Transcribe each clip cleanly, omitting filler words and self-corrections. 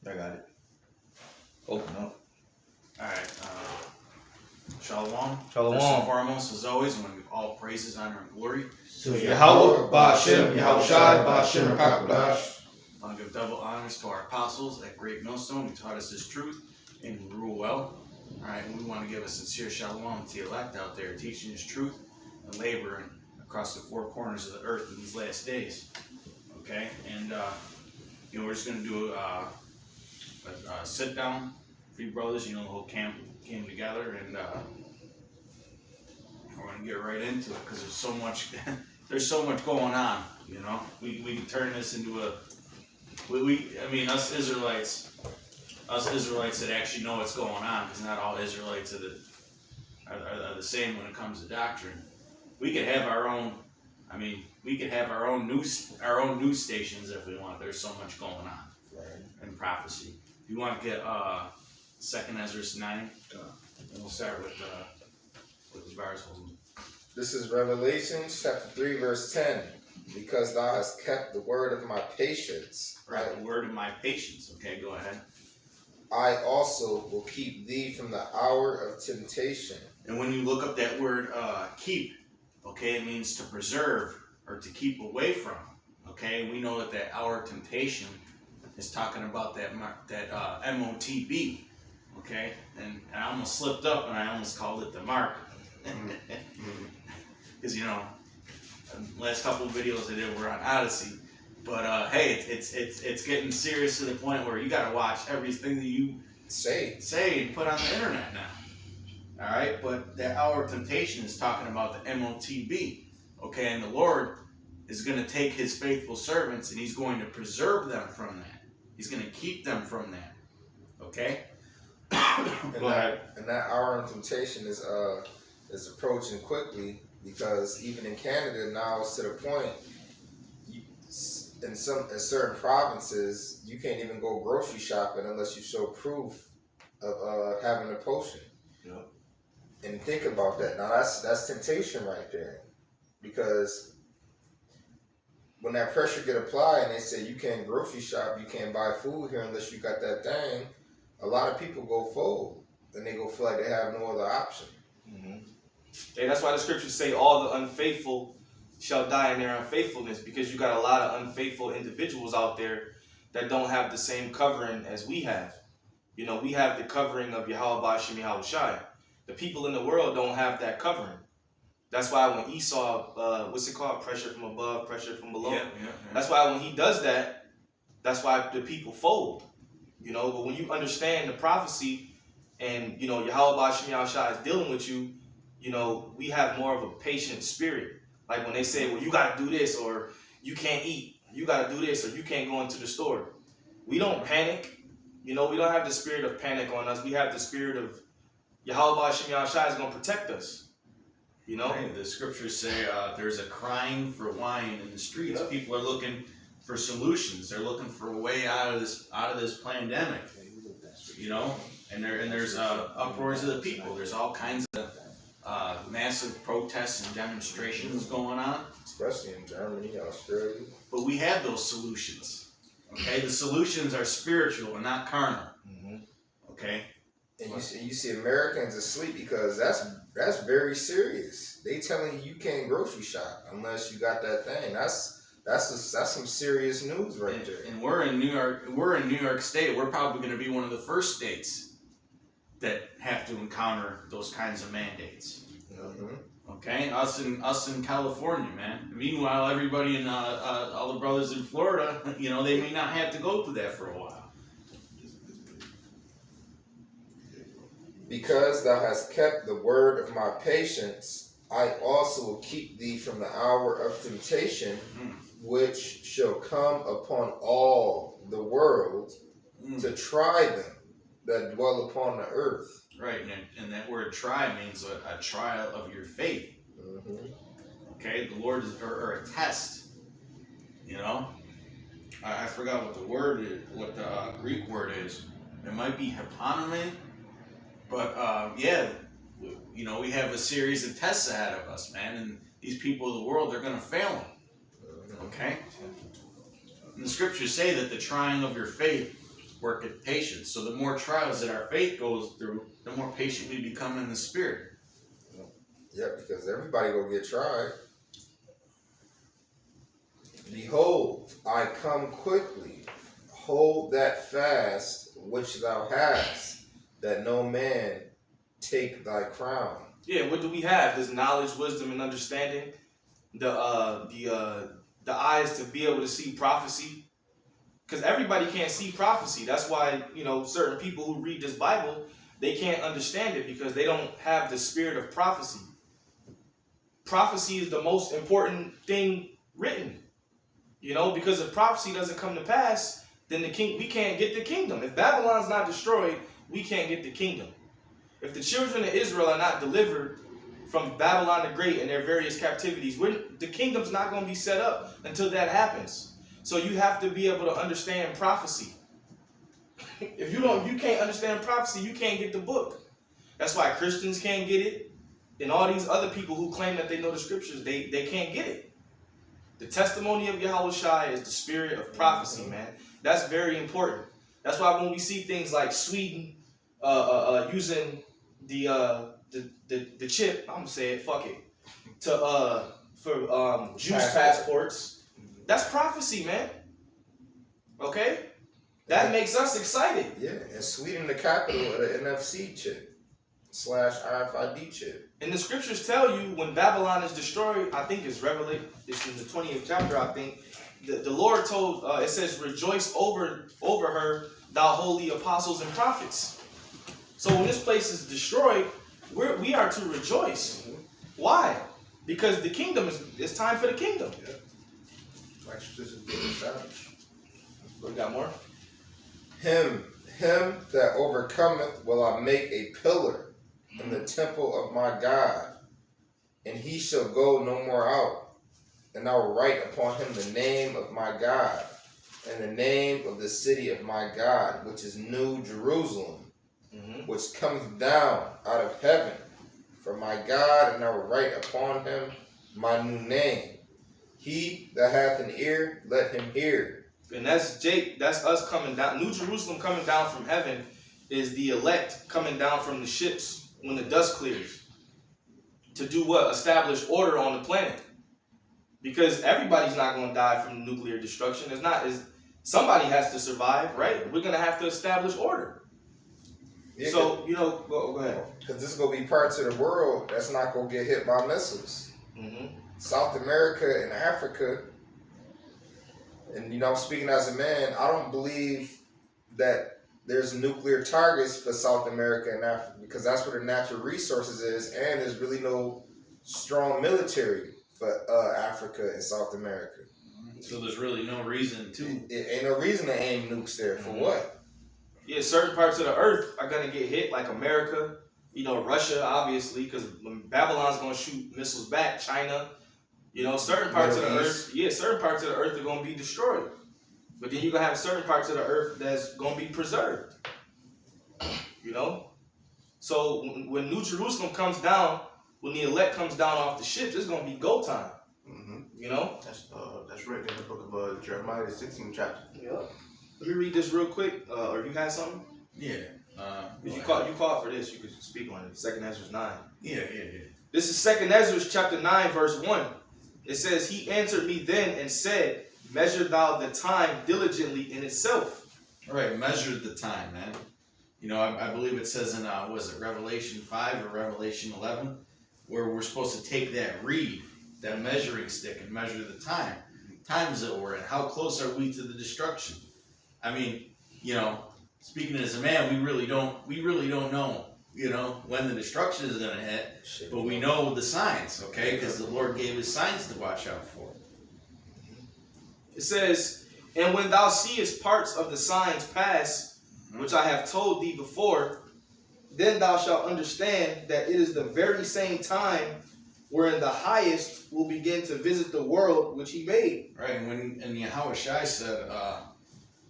I got it. Open up. Alright, Shalom. Shalom. First and foremost, as always, I want to give all praises, honor, and glory To Yahweh, Ba'Shem, Yahushai, Ba'Shem, Rakadash. I want to give double honors to our apostles at Great Millstone who taught us this truth and who rule well. Alright, and we want to give a sincere shalom to the elect out there teaching this truth and laboring across the four corners of the earth in these last days. Okay, and we're just going to do a sit down for you brothers. The whole camp came together, and we're going to get right into it because there's so much going on. We can turn this into a us Israelites that actually know what's going on, because not all Israelites are the same when it comes to doctrine. We could have our own. We could have our own news stations if we want. There's so much going on in prophecy. If you want to get 2nd Ezra 9, and we'll start with the bars holding. This is Revelation chapter 3, verse 10. Because thou hast kept the word of my patience. Right, the word of my patience. Okay, go ahead. I also will keep thee from the hour of temptation. And when you look up that word keep, okay, it means to preserve or to keep away from. Okay, we know that hour of temptation is talking about that MOTB. Okay, and I almost slipped up and I almost called it the mark. Because last couple of videos I did were on Odyssey. But hey, it's getting serious to the point where you got to watch everything that you say and put on the internet now. All right, but that hour of temptation is talking about the MOTB. Okay, and the Lord is going to take His faithful servants and He's going to preserve them from that. He's going to keep them from that. Okay. Go ahead. And that hour of temptation is approaching quickly, because even in Canada now it's to the point. In certain provinces, you can't even go grocery shopping unless you show proof of having a potion. Yep. And think about that. Now that's temptation right there, because when that pressure get applied and they say you can't grocery shop, you can't buy food here unless you got that thing, a lot of people go fold and they go feel like they have no other option. Mm-hmm. And that's why the scriptures say all the unfaithful shall die in their unfaithfulness, because you got a lot of unfaithful individuals out there that don't have the same covering as we have. We have the covering of Yahweh Ba'Shem Yahushai. The people in the world don't have that covering. That's why when Esau, pressure from above, pressure from below. Yeah. That's why when he does that, that's why the people fold. But when you understand the prophecy and, Yahweh Ba'Shem Yahushai is dealing with you, we have more of a patient spirit. Like when they say, well, you got to do this, or you can't eat, you got to do this, or you can't go into the store. We don't panic. We don't have the spirit of panic on us. We have the spirit of Yahweh Ba'Shem Yahushai is going to protect us. Right. The scriptures say there's a crying for wine in the streets. Yep. People are looking for solutions. They're looking for a way out of this pandemic. And there's uproars of the people. There's all kinds of massive protests and demonstrations going on, especially in Germany, Australia. But we have those solutions. Okay, the solutions are spiritual and not carnal. Mm-hmm. Okay. And you see Americans asleep, because that's very serious. They telling you can't grocery shop unless you got that thing. That's some serious news right there. And we're in New York. We're in New York State. We're probably going to be one of the first states that have to encounter those kinds of mandates. Mm-hmm. Okay, us in California, man. Meanwhile, everybody in all the brothers in Florida, they may not have to go through that for a while. Because thou hast kept the word of my patience, I also will keep thee from the hour of temptation, which shall come upon all the world to try them that dwell upon the earth. Right, and that word try means a trial of your faith. Mm-hmm. Okay, the Lord is, or a test. I forgot what the word is, what the Greek word is. It might be hyponymy, but we have a series of tests ahead of us, man. And these people of the world, they're going to fail them. Okay, and the scriptures say that the trying of your faith worketh patience. So the more trials that our faith goes through, the more patient we become in the spirit. Yeah, because everybody gonna get tried. Behold, I come quickly. Hold that fast which thou hast, that no man take thy crown. Yeah, what do we have? There's knowledge, wisdom, and understanding. The eyes to be able to see prophecy. Because everybody can't see prophecy. That's why, certain people who read this Bible, they can't understand it because they don't have the spirit of prophecy. Prophecy is the most important thing written. Because if prophecy doesn't come to pass, then we can't get the kingdom. If Babylon's not destroyed, we can't get the kingdom. If the children of Israel are not delivered from Babylon the Great and their various captivities, the kingdom's not going to be set up until that happens. So you have to be able to understand prophecy. If you can't understand prophecy, you can't get the book. That's why Christians can't get it. And all these other people who claim that they know the scriptures, they can't get it. The testimony of Yahushua is the spirit of prophecy, man. That's very important. That's why when we see things like Sweden using the chip, I'm gonna say it, fuck it, for Jews passports, that's prophecy, man. Okay, that makes us excited. Yeah, and Sweden the capital of the NFC chip / RFID chip. And the scriptures tell you when Babylon is destroyed, I think it's Revelation, it's in the 20th chapter, I think, the Lord told, it says, rejoice over her, thou holy apostles and prophets. So when this place is destroyed, we are to rejoice. Mm-hmm. Why? Because the kingdom it's time for the kingdom. Yeah. Righteousness is being established. We got more? Him that overcometh will I make a pillar in the temple of my God, and he shall go no more out. And I will write upon him the name of my God, and the name of the city of my God, which is New Jerusalem, which cometh down out of heaven from my God, and I will write upon him my new name. He that hath an ear, let him hear. And that's us coming down. New Jerusalem coming down from heaven is the elect coming down from the ships when the dust clears. To do what? Establish order on the planet. Because everybody's not going to die from nuclear destruction. Somebody has to survive, right? We're going to have to establish order. Yeah, so, go ahead. Because this is going to be parts of the world that's not going to get hit by missiles. Mm-hmm. South America and Africa, and speaking as a man, I don't believe that there's nuclear targets for South America and Africa because that's where the natural resources is, and there's really no strong military for Africa and South America. So there's really no reason to. It ain't no reason to aim nukes there for what? Yeah, certain parts of the earth are gonna get hit, like America, Russia, obviously, because when Babylon's gonna shoot missiles back, China, certain parts of the earth, certain parts of the earth are gonna be destroyed. But then you're gonna have certain parts of the earth that's gonna be preserved. So when New Jerusalem comes down, when the elect comes down off the ships, it's gonna be go time. Mm-hmm. That's written in the book of Jeremiah, the 16th chapter. Yeah. Let me read this real quick. Or you had something? Yeah. You called for this. You could speak on it. 2nd Ezra 9. Yeah. This is 2nd Ezra chapter 9, verse 1. It says, he answered me then and said, measure thou the time diligently in itself. All right, measure the time, man. I believe it says in, Revelation 5 or Revelation 11, where we're supposed to take that reed, that measuring stick, and measure the times that we're in. How close are we to the destruction? I mean, speaking as a man, we really don't know, when the destruction is going to hit, but we know the signs, okay? Because the Lord gave his signs to watch out for. It says, and when thou seest parts of the signs pass, which I have told thee before, then thou shalt understand that it is the very same time wherein the highest will begin to visit the world which he made. Right, and Yahushua said,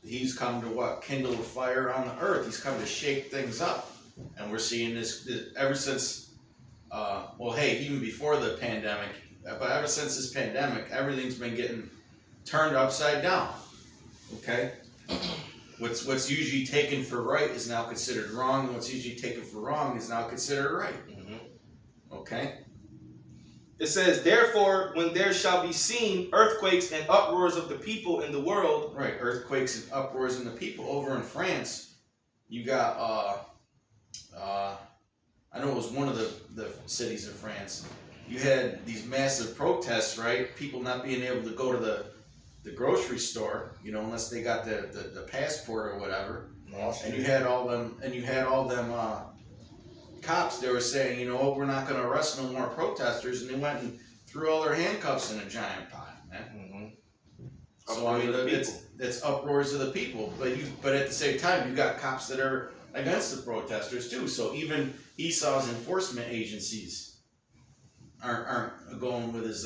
he's come to kindle a fire on the earth. He's come to shake things up. And we're seeing this ever since, even before the pandemic, but ever since this pandemic, everything's been getting turned upside down. Okay? What's usually taken for right is now considered wrong, and what's usually taken for wrong is now considered right. Okay? It says, therefore, when there shall be seen earthquakes and uproars of the people in the world. Right, earthquakes and uproars in the people. Over in France, you got, I know it was one of the cities in France. You had these massive protests, right? People not being able to go to the grocery store, you know, unless they got the passport or whatever. And you had all them cops. They were saying, you know what, we're not going to arrest no more protesters, and they went and threw all their handcuffs in a giant pot, man. So I mean, that's uproars of the people. But at the same time, you got cops that are against the protesters too. So even Esau's enforcement agencies aren't going with his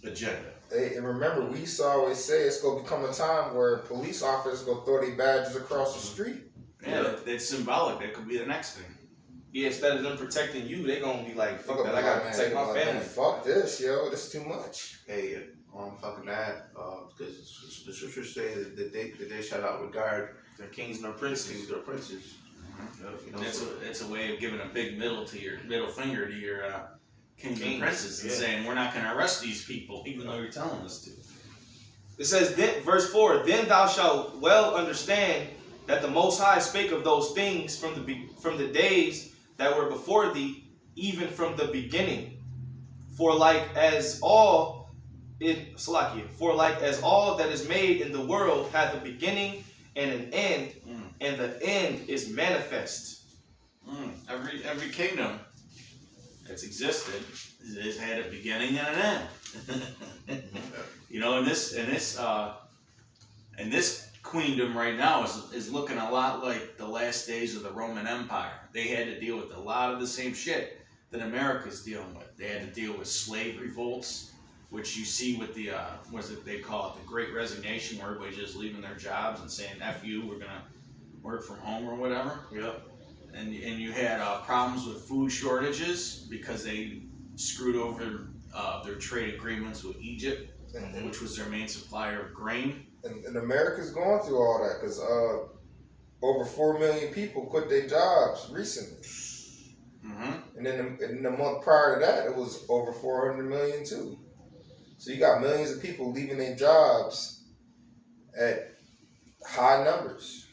agenda. And remember, we used to always say it's going to become a time where police officers going to throw their badges across the street. Yeah, that's symbolic. That could be the next thing. Yeah, instead of them protecting you, they're going to be like, fuck that, I got to protect my family. Man, fuck this, yo, this is too much. Hey, on fucking that, because the scriptures say that they shall not regard their kings nor princes. Their princes. You know, it's a way of giving a big middle finger to your kings and princes and saying, we're not going to arrest these people, even though you're telling us to. It says, verse 4, then thou shalt well understand that the Most High spake of those things from the days that were before thee, even from the beginning. For like as all that is made in the world hath a beginning and an end, and the end is manifest. Every kingdom that's existed has had a beginning and an end. You know, and this queendom right now is looking a lot like the last days of the Roman Empire. They had to deal with a lot of the same shit that America's dealing with. They had to deal with slave revolts, which you see with the they call it the Great Resignation, where everybody's just leaving their jobs and saying, F you, we're gonna work from home or whatever. Yep. And you had problems with food shortages because they screwed over their trade agreements with Egypt, which was their main supplier of grain. And America's going through all that because over 4 million people quit their jobs recently. And then in the month prior to that, it was over 400 million too. So you got millions of people leaving their jobs at high numbers.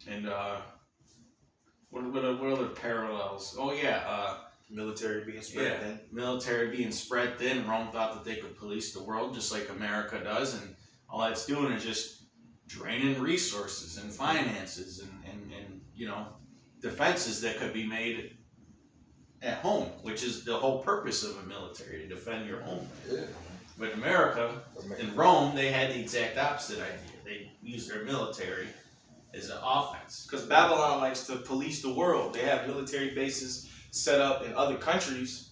And what other parallels? Oh yeah, military being spread thin. Military being spread thin. Rome thought that they could police the world just like America does, and all that's doing is just draining resources and finances and you know, defenses that could be made at home, which is the whole purpose of a military, to defend your home. Yeah. But America, in Rome, they had the exact opposite idea. They used their military as an offense. Because Babylon likes to police the world. They have military bases set up in other countries,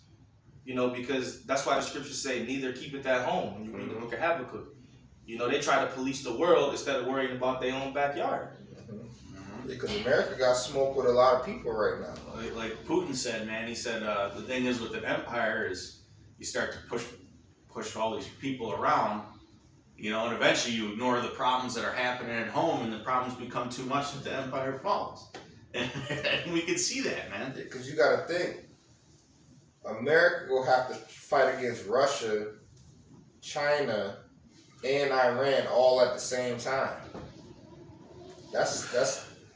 you know, because that's why the scriptures say, neither keep it at home. When you read the book of Habakkuk, you know, they try to police the world instead of worrying about their own backyard. Because America got smoked with a lot of people right now. Like Putin said, man, he said the thing is with an empire is you start to push all these people around, you know, and eventually you ignore the problems that are happening at home, and the problems become too much that the empire falls. And we can see that, man. Because you got to think, America will have to fight against Russia, China, and Iran all at the same time.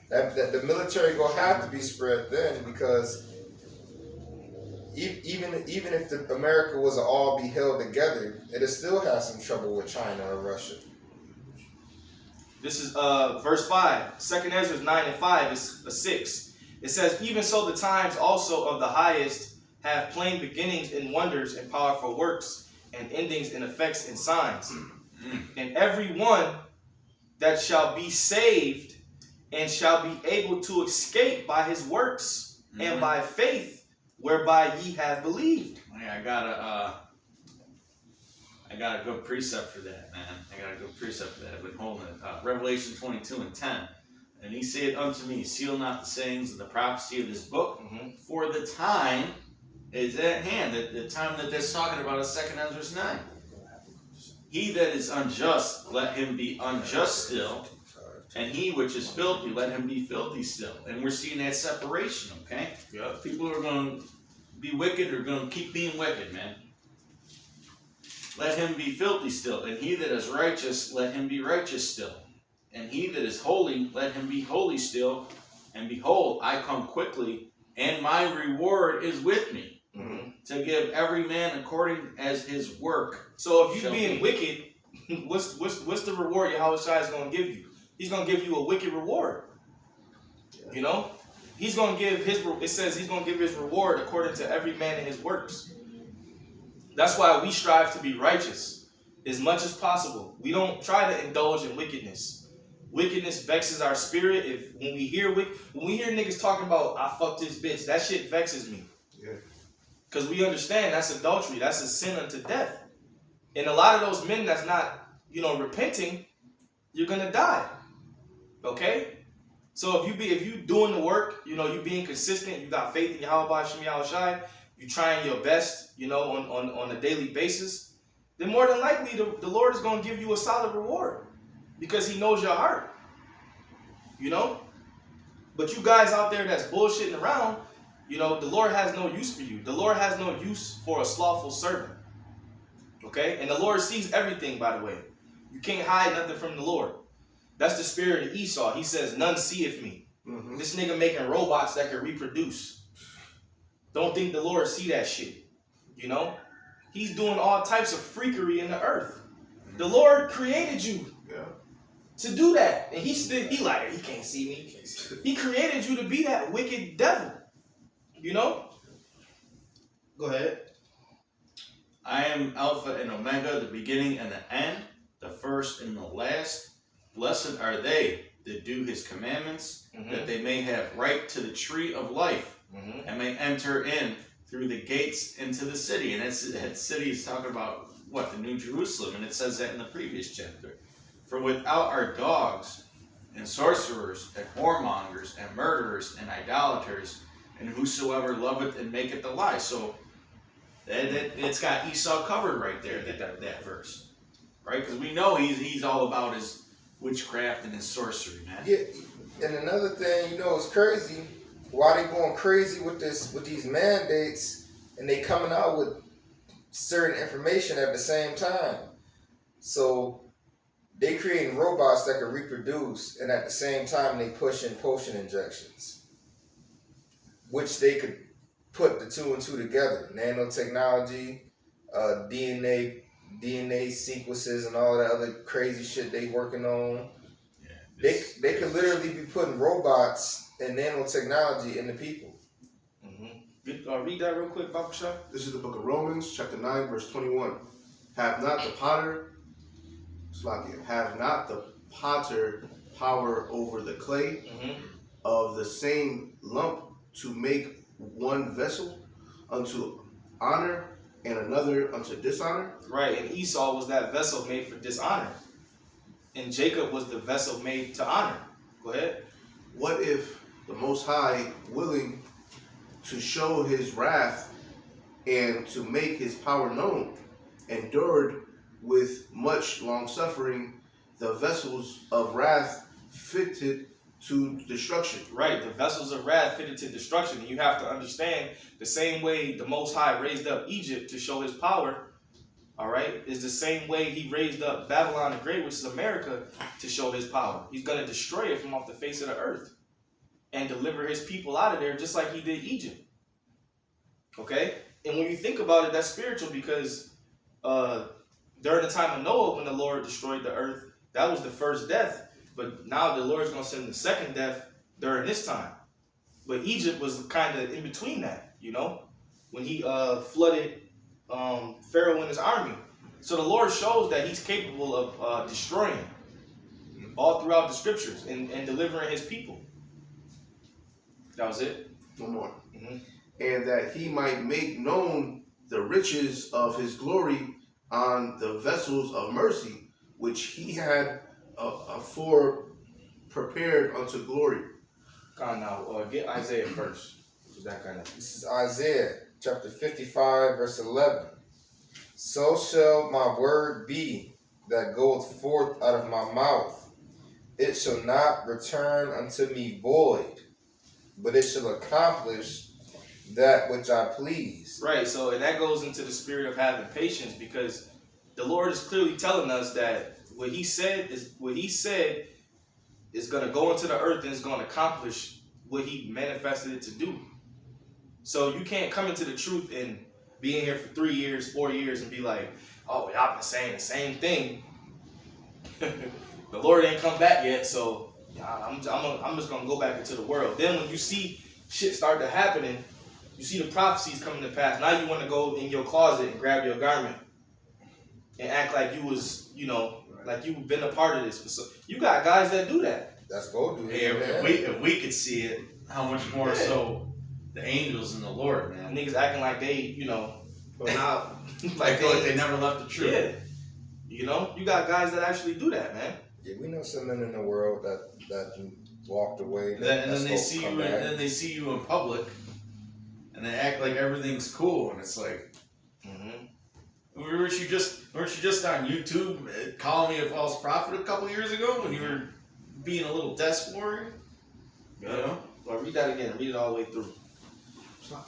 The military gonna have to be spread thin, because even if America was to all be held together, it'll still have some trouble with China or Russia. This is verse 5. 2nd Ezra 9 and 5 is a 6. It says, even so the times also of the highest have plain beginnings in wonders and powerful works, and endings in effects and signs. And every one that shall be saved and shall be able to escape by his works and by faith whereby ye have believed. Yeah, I got a good precept for that, man. I got a good precept for that. I've been holding it. Revelation 22 and 10. And he said unto me, seal not the sayings of the prophecy of this book, for the time is at hand. The time that that's talking about is 2nd Ezra 9. he that is unjust, let him be unjust still. And he which is filthy, let him be filthy still. And we're seeing that separation, okay? Yeah. People who are going to be wicked are going to keep being wicked, man. Let him be filthy still. And he that is righteous, let him be righteous still. And he that is holy, let him be holy still. And behold, I come quickly, and my reward is with me, to give every man according as his work. So if you're being wicked, what's the reward Yahushua is going to give you? He's going to give you a wicked reward. Yeah. You know? He's going to give it says he's going to give his reward according to every man in his works. That's why we strive to be righteous as much as possible. We don't try to indulge in wickedness. Wickedness vexes our spirit. When we hear niggas talking about, I fucked this bitch, that shit vexes me. Yeah. Because we understand that's adultery. That's a sin unto death. And a lot of those men that's not, repenting, you're going to die. Okay? So if you doing the work, you being consistent, you got faith in Yahweh Shem Yahushai, you trying your best, on a daily basis, then more than likely the Lord is going to give you a solid reward because he knows your heart. But you guys out there that's bullshitting around, the Lord has no use for you. The Lord has no use for a slothful servant. Okay? And the Lord sees everything, by the way. You can't hide nothing from the Lord. That's the spirit of Esau. He says, none seeth me. Mm-hmm. This nigga making robots that can reproduce. Don't think the Lord see that shit. He's doing all types of freakery in the earth. The Lord created you to do that. And he can't see me. He created you to be that wicked devil. Go ahead. I am Alpha and Omega, the beginning and the end, the first and the last. Blessed are they that do his commandments, that they may have right to the tree of life, and may enter in through the gates into the city. And that city is talking about, the New Jerusalem, and it says that in the previous chapter. For without our dogs, and sorcerers, and whoremongers, and murderers, and idolaters, and whosoever loveth and maketh a lie. So it's got Esau covered right there, that verse. Right? Because we know he's all about his witchcraft and his sorcery, man. Yeah, and another thing, it's crazy. Why they going crazy with these mandates, and they coming out with certain information at the same time. So they creating robots that can reproduce, and at the same time they pushing potion injections, which they could put the two and two together. Nanotechnology, DNA sequences and all that other crazy shit they working on. Yeah, they could literally be putting robots and nanotechnology into people. Read that real quick, Bakusha. This is the book of Romans, chapter 9, verse 21. Have not the potter power over the clay of the same lump to make one vessel unto honor and another unto dishonor? Right, and Esau was that vessel made for dishonor. And Jacob was the vessel made to honor. Go ahead. What if the Most High, willing to show his wrath and to make his power known, endured with much long suffering the vessels of wrath fitted to destruction? Right, the vessels of wrath fitted to destruction. And you have to understand, the same way the Most High raised up Egypt to show his power, all right, is the same way he raised up Babylon the Great, which is America, to show his power. He's going to destroy it from off the face of the earth and deliver his people out of there just like he did Egypt. Okay? And when you think about it, that's spiritual, because during the time of Noah, when the Lord destroyed the earth, that was the first death. But now the Lord's going to send the second death during this time. But Egypt was kind of in between that, when he flooded Pharaoh and his army. So the Lord shows that he's capable of destroying all throughout the scriptures and delivering his people. That was it. One more. And that he might make known the riches of his glory on the vessels of mercy, which he had afore prepared unto glory. Come on now, get Isaiah first. This is Isaiah chapter 55, verse 11. So shall my word be that goeth forth out of my mouth, it shall not return unto me void, but it shall accomplish that which I please. Right, so and that goes into the spirit of having patience, because the Lord is clearly telling us that what he said is going to go into the earth and is going to accomplish what he manifested it to do. So you can't come into the truth and be in here for 3 years, 4 years and be like, oh, y'all been saying the same thing. The Lord ain't come back yet, so I'm just going to go back into the world. Then when you see shit start to happening, you see the prophecies coming to pass. Now you want to go in your closet and grab your garment and act like you was, like you've been a part of this. So you got guys that do that. That's go do Hey, if we could see it, how much more so the angels and the Lord, man. Niggas acting like they, But now, like they never left the truth. Yeah. You got guys that actually do that, man. Yeah, we know some men in the world that walked away. And then they see you, and then they see you in public, and they act like everything's cool, and it's like, weren't you just on YouTube calling me a false prophet a couple years ago when you were being a little desk warrior? Yeah. Well, read that again. Read it all the way through.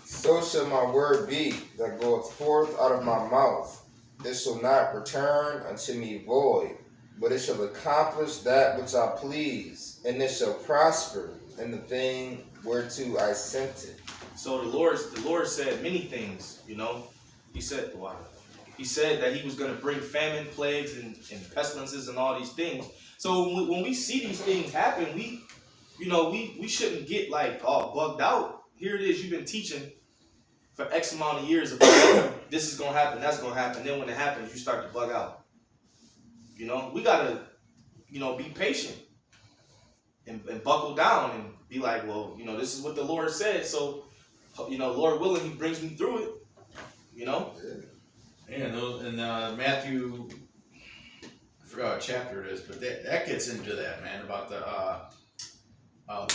So shall my word be that goeth forth out of my mouth. It shall not return unto me void, but it shall accomplish that which I please, and it shall prosper in the thing whereto I sent it. So the Lord said many things, He said that he was going to bring famine, plagues, and pestilences and all these things. So when we see these things happen, we shouldn't get like all bugged out. Here it is, you've been teaching for X amount of years about this is going to happen, that's going to happen. Then when it happens, you start to bug out. We got to, be patient and buckle down and be like, well, this is what the Lord said. So, Lord willing, he brings me through it, Yeah, and Matthew, I forgot what chapter it is, but that gets into that, man, about the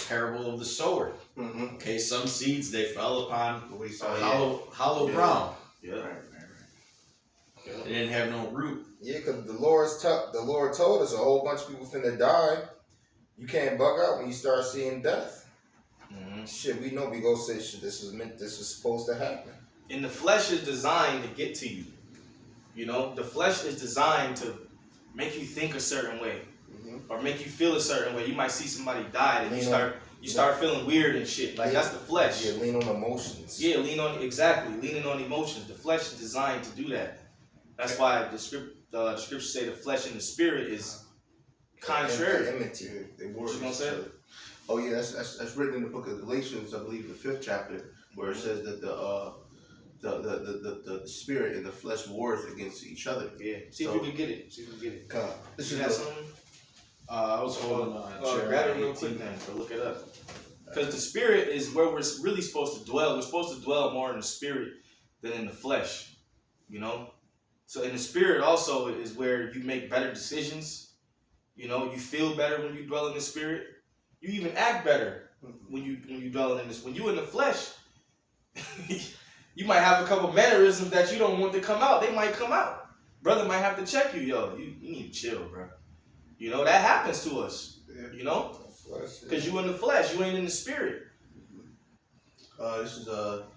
parable of the sower. mm-hmm. Okay, some seeds they fell upon hollow Yeah. ground. Yeah. Right. They didn't have no root. Yeah, because the Lord told us a whole bunch of people finna die. You can't bug out when you start seeing death. Shit, we know we go say shit. This was supposed to happen. And the flesh is designed to get to you. The flesh is designed to make you think a certain way, or make you feel a certain way. You might see somebody die, and you start feeling weird and shit. Like that's the flesh. Yeah, lean on emotions. Yeah, leaning on emotions. The flesh is designed to do that. That's why the scriptures say the flesh and the spirit is contrary. Enmity. They What you gonna say? Oh yeah, that's written in the book of Galatians, I believe, the 5th chapter, where it says that the spirit and the flesh wars against each other. Yeah. See if you can get it. This You is got something? I was holding on. Grab it real quick then, or look it up. Because the spirit is where we're really supposed to dwell. We're supposed to dwell more in the spirit than in the flesh. So in the spirit also is where you make better decisions. You feel better when you dwell in the spirit. You even act better when you dwell in this. When you in the flesh, you might have a couple mannerisms that you don't want to come out. They might come out. Brother might have to check you. Yo, you need to chill, bro. That happens to us. Because you in the flesh, you ain't in the spirit. This is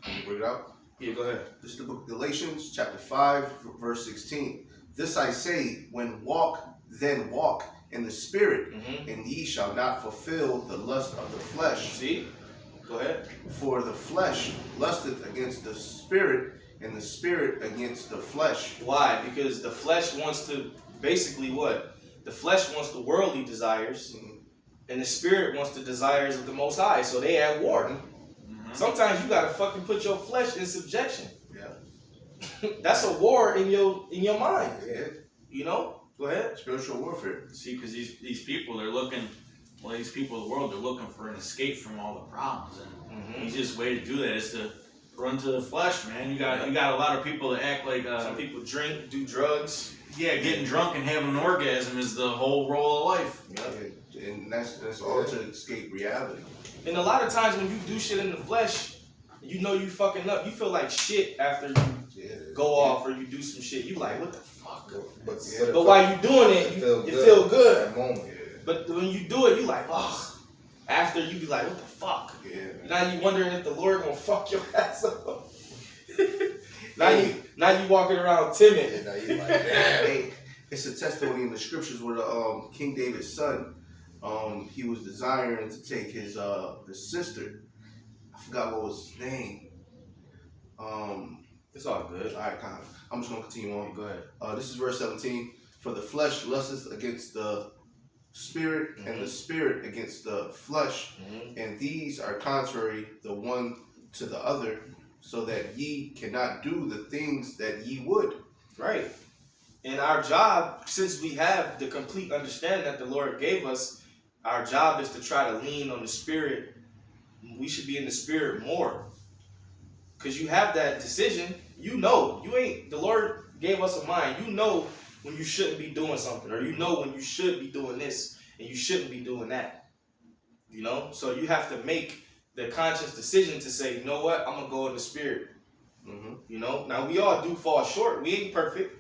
can you bring it out? Yeah, go ahead. This is the book of Galatians, chapter 5, verse 16. This I say, then walk in the spirit, and ye shall not fulfill the lust of the flesh. See? Go ahead. For the flesh lusteth against the spirit, and the spirit against the flesh. Why? Because the flesh wants to, basically what? The flesh wants the worldly desires, and the spirit wants the desires of the Most High. So they at war. Sometimes you gotta fucking put your flesh in subjection. Yeah. That's a war in your mind. Yeah. Go ahead. Spiritual warfare. See, because these people, these people of the world, they're looking for an escape from all the problems, and the easiest way to do that is to run to the flesh, man. You got a lot of people that act like some people drink, do drugs. Yeah, getting drunk and having an orgasm is the whole role of life. Yeah. And that's all to escape reality. And a lot of times when you do shit in the flesh, you fucking up. You feel like shit after go off or you do some shit, you like, what the fuck? But while you doing it, you feel good. At that moment. But when you do it, you like, oh. After you be like, what the fuck? Yeah. Now you wondering if the Lord gonna fuck your ass up. now you walking around timid. And now you like, damn. Hey, it's a testimony in the scriptures where King David's son, he was desiring to take his sister. I forgot what was his name. It's all good. All right, I'm just gonna continue on. Go ahead. This is verse 17. For the flesh lusteth against the spirit, and the spirit against the flesh, and these are contrary the one to the other, so that ye cannot do the things that ye would. Right. And our job, since we have the complete understanding that the Lord gave us, our job is to try to lean on the spirit. We should be in the spirit more. Because you have that decision. You know, the Lord gave us a mind. You know when you shouldn't be doing something, or you know when you should be doing this and you shouldn't be doing that. You know? So you have to make the conscious decision to say, you know what? I'm going to go in the spirit. You know? Now, we all do fall short. We ain't perfect.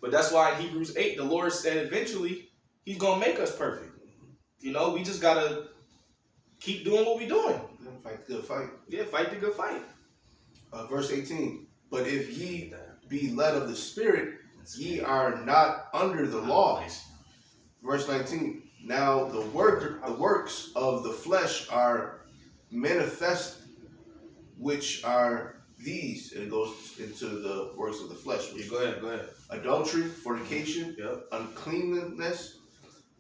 But that's why in Hebrews 8, the Lord said eventually he's going to make us perfect. You know? We just got to keep doing what we're doing. Fight the good fight. Yeah, fight the good fight. Verse 18. But if ye be led of the Spirit, ye are not under the law. Verse 19. Now the works of the flesh are manifest, which are these. And it goes into the works of the flesh. Go ahead. Adultery, fornication, uncleanness,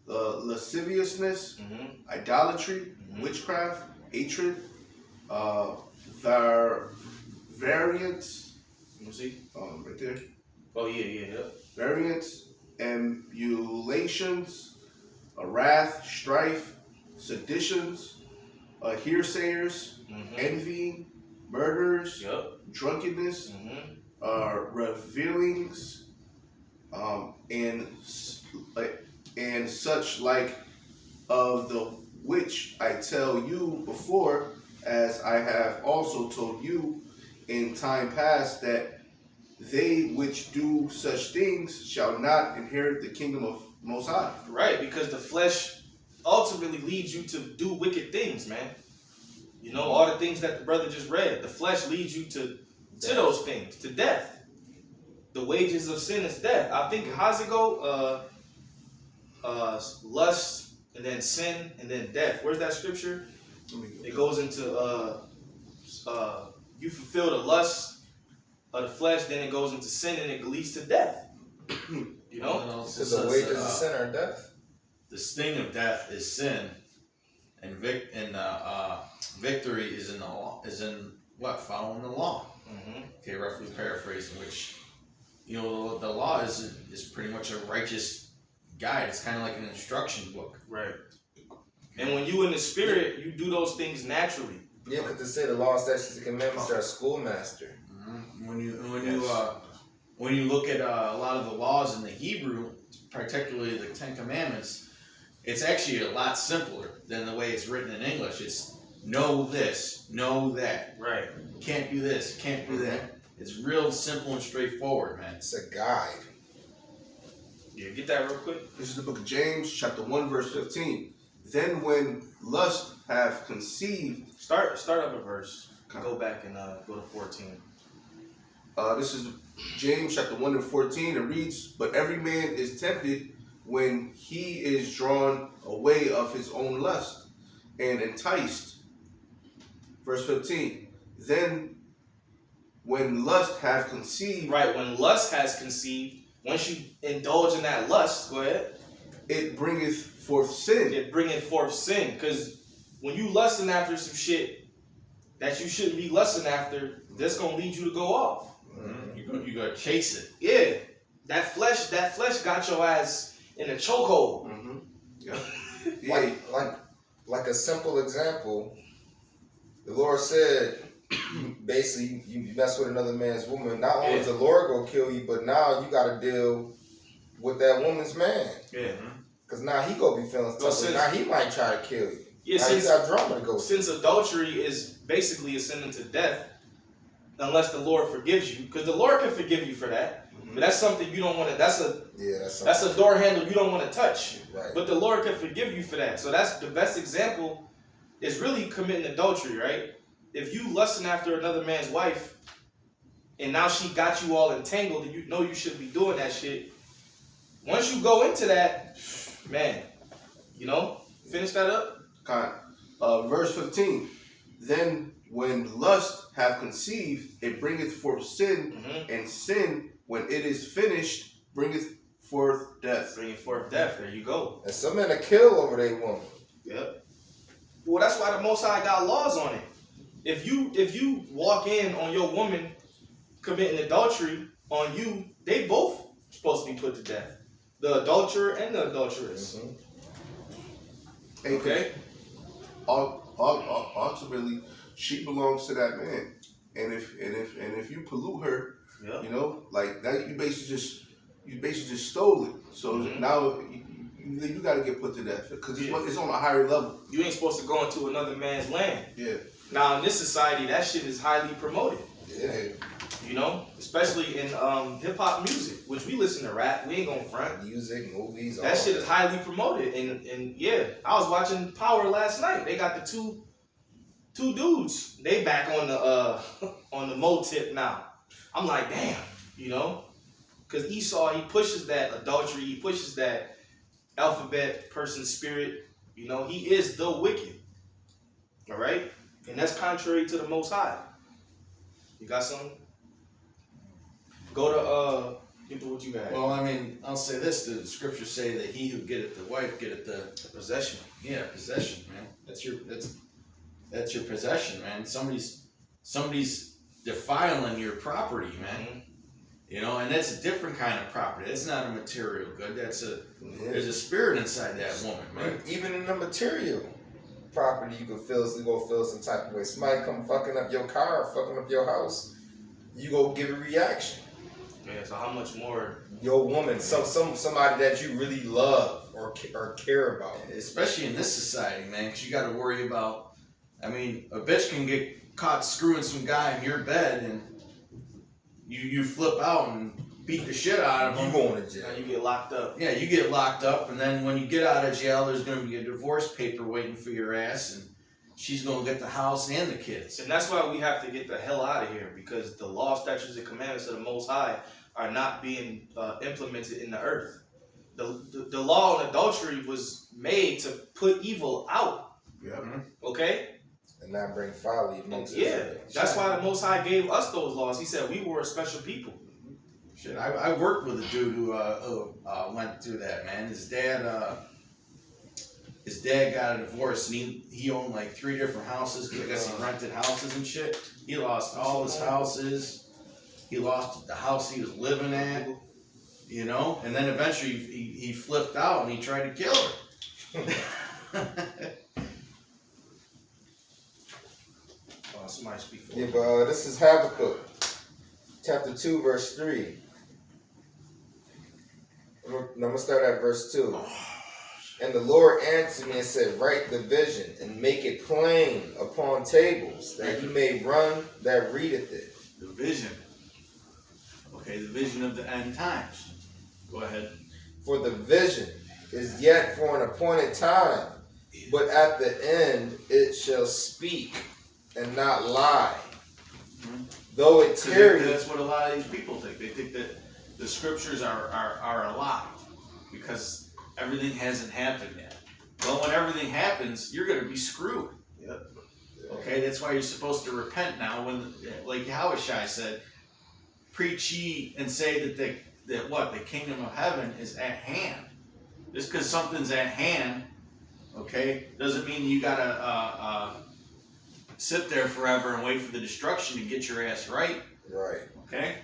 lasciviousness, idolatry, witchcraft, hatred, variance. Let me see. Right there. Oh, yeah. Variance, emulations, wrath, strife, seditions, hearsayers, envy, murders, drunkenness, revilings, and such like, of the which I tell you before, as I have also told you in time past, that they which do such things shall not inherit the kingdom of Most High. Right, because the flesh ultimately leads you to do wicked things, man. You know, all the things that the brother just read, the flesh leads you to those things, to death. The wages of sin is death. I think, how's it go? Lust, and then sin, and then death. Where's that scripture? It goes into you fulfill the lust of the flesh, then it goes into sin, and it leads to death. You know? Because the wages of sin are death. The sting of death is sin, and victory is in the law. Is in what? Following the law. Okay, roughly paraphrasing. Which, you know, the law is pretty much a righteous guide. It's kind of like an instruction book. Right. And when you in the spirit, you do those things naturally. Yeah, because they say the law, statutes, and commandments are a schoolmaster. When you look at a lot of the laws in the Hebrew, particularly the Ten Commandments, it's actually a lot simpler than the way it's written in English. It's know this, know that. Right. Can't do this, can't do that. It's real simple and straightforward, man. It's a guide. Yeah, get that real quick. This is the book of James, chapter 1, verse 15. Then when lust have conceived... Start up a verse. Go back and go to 14. This is James chapter 1 and 14. It reads, but every man is tempted when he is drawn away of his own lust and enticed. Verse 15. Then when lust have conceived... Right, when lust has conceived, once you indulge in that lust, go ahead. It bringeth forth sin. It bringeth forth sin. Because when you lusting after some shit that you shouldn't be lusting after, that's going to lead you to go off. You gotta chase it. Yeah. That flesh got your ass in a chokehold. Yeah. Like a simple example, the Lord said, basically, you mess with another man's woman, not only is the Lord going to kill you, but now you got to deal with that woman's man. Yeah. Because now he going to be feeling tough. Now he might try to kill you. Yeah, now you got drama to go since adultery is basically a sin unto death, unless the Lord forgives you, because the Lord can forgive you for that. But that's something you don't want to. That's a door handle you don't want to touch. Right. But the Lord can forgive you for that. So that's the best example. Is really committing adultery, right? If you lusting after another man's wife, and now she got you all entangled, and you know you shouldn't be doing that shit. Once you go into that, man, finish that up. Verse 15. Then when lust hath conceived, it bringeth forth sin, and sin, when it is finished, bringeth forth death. Bringing forth death. There you go. And some men are kill over their woman. Yep. Well, that's why the Most High got laws on it. If you walk in on your woman committing adultery on you, they both supposed to be put to death. The adulterer and the adulteress. Okay. Ultimately, she belongs to that man, and if you pollute her, like that, you basically just stole it. So now you got to get put to death because it's on a higher level. You ain't supposed to go into another man's land. Yeah. Now in this society, that shit is highly promoted. Yeah. Especially in hip hop music, which we listen to rap. We ain't gonna front. Music, movies, that shit is highly promoted. And yeah, I was watching Power last night. They got the two dudes. They back on the mo tip now. I'm like, damn, because Esau, he pushes that adultery, he pushes that alphabet person spirit. He is the wicked. All right, and that's contrary to the Most High. You got something? Go to what you got. Well, I mean, I'll say this: the scriptures say that he who getteth the wife getteth the possession. Yeah, possession, man. That's your possession, man. Somebody's defiling your property, man. And that's a different kind of property. That's not a material good. There's a spirit inside that woman, man. Even in the material property, you go feel some type of way. Somebody come fucking up your car, fucking up your house, you go give a reaction. Yeah, so how much more your woman, somebody that you really love or care about, especially in this society, man, because you got to worry about. I mean, a bitch can get caught screwing some guy in your bed, and you flip out and beat the shit out of him. You going to jail? And you get locked up. Yeah, you get locked up, and then when you get out of jail, there's going to be a divorce paper waiting for your ass, and she's going to get the house and the kids. And that's why we have to get the hell out of here, because the law, statutes, and commandments of the Most High are not being implemented in the earth. The law on adultery was made to put evil out. Yeah. Okay? And not bring folly amongst that's why the Most High gave us those laws. He said we were a special people. Shit, I worked with a dude who went through that, man. His dad got a divorce, and he owned like 3 different houses because I guess he rented houses and shit. He lost all his houses. He lost the house he was living at, and then eventually he flipped out and he tried to kill her. Somebody speak for me. Yeah, but this is Habakkuk, chapter 2, verse 3. I'm going to start at verse 2. And the Lord answered me and said, write the vision and make it plain upon tables, that he may run that readeth it. The vision. Okay, the vision of the end times. Go ahead. For the vision is yet for an appointed time, but at the end it shall speak and not lie. Though it tarry. That's what a lot of these people think. They think that the scriptures are a lie because everything hasn't happened yet. Well, when everything happens, you're going to be screwed. Yep. Okay, that's why you're supposed to repent now. When, like Yahushua said, preach ye and say that the kingdom of heaven is at hand. Just because something's at hand, okay, doesn't mean you gotta sit there forever and wait for the destruction to get your ass right. Right. Okay?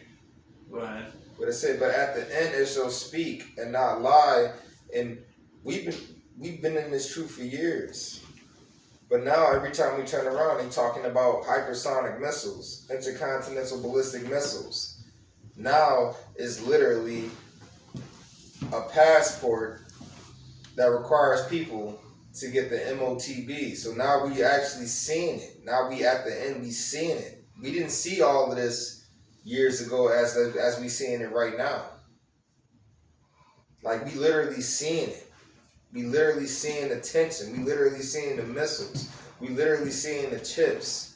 Go ahead. But it said, but at the end it shall speak and not lie. And we've been in this truth for years. But now every time we turn around, they're talking about hypersonic missiles, intercontinental ballistic missiles. Now is literally a passport that requires people to get the MOTB. So now we actually seeing it. Now we at the end, we seeing it. We didn't see all of this years ago as we seeing it right now. Like, we literally seeing it. We literally seeing the tension. We literally seeing the missiles. We literally seeing the chips.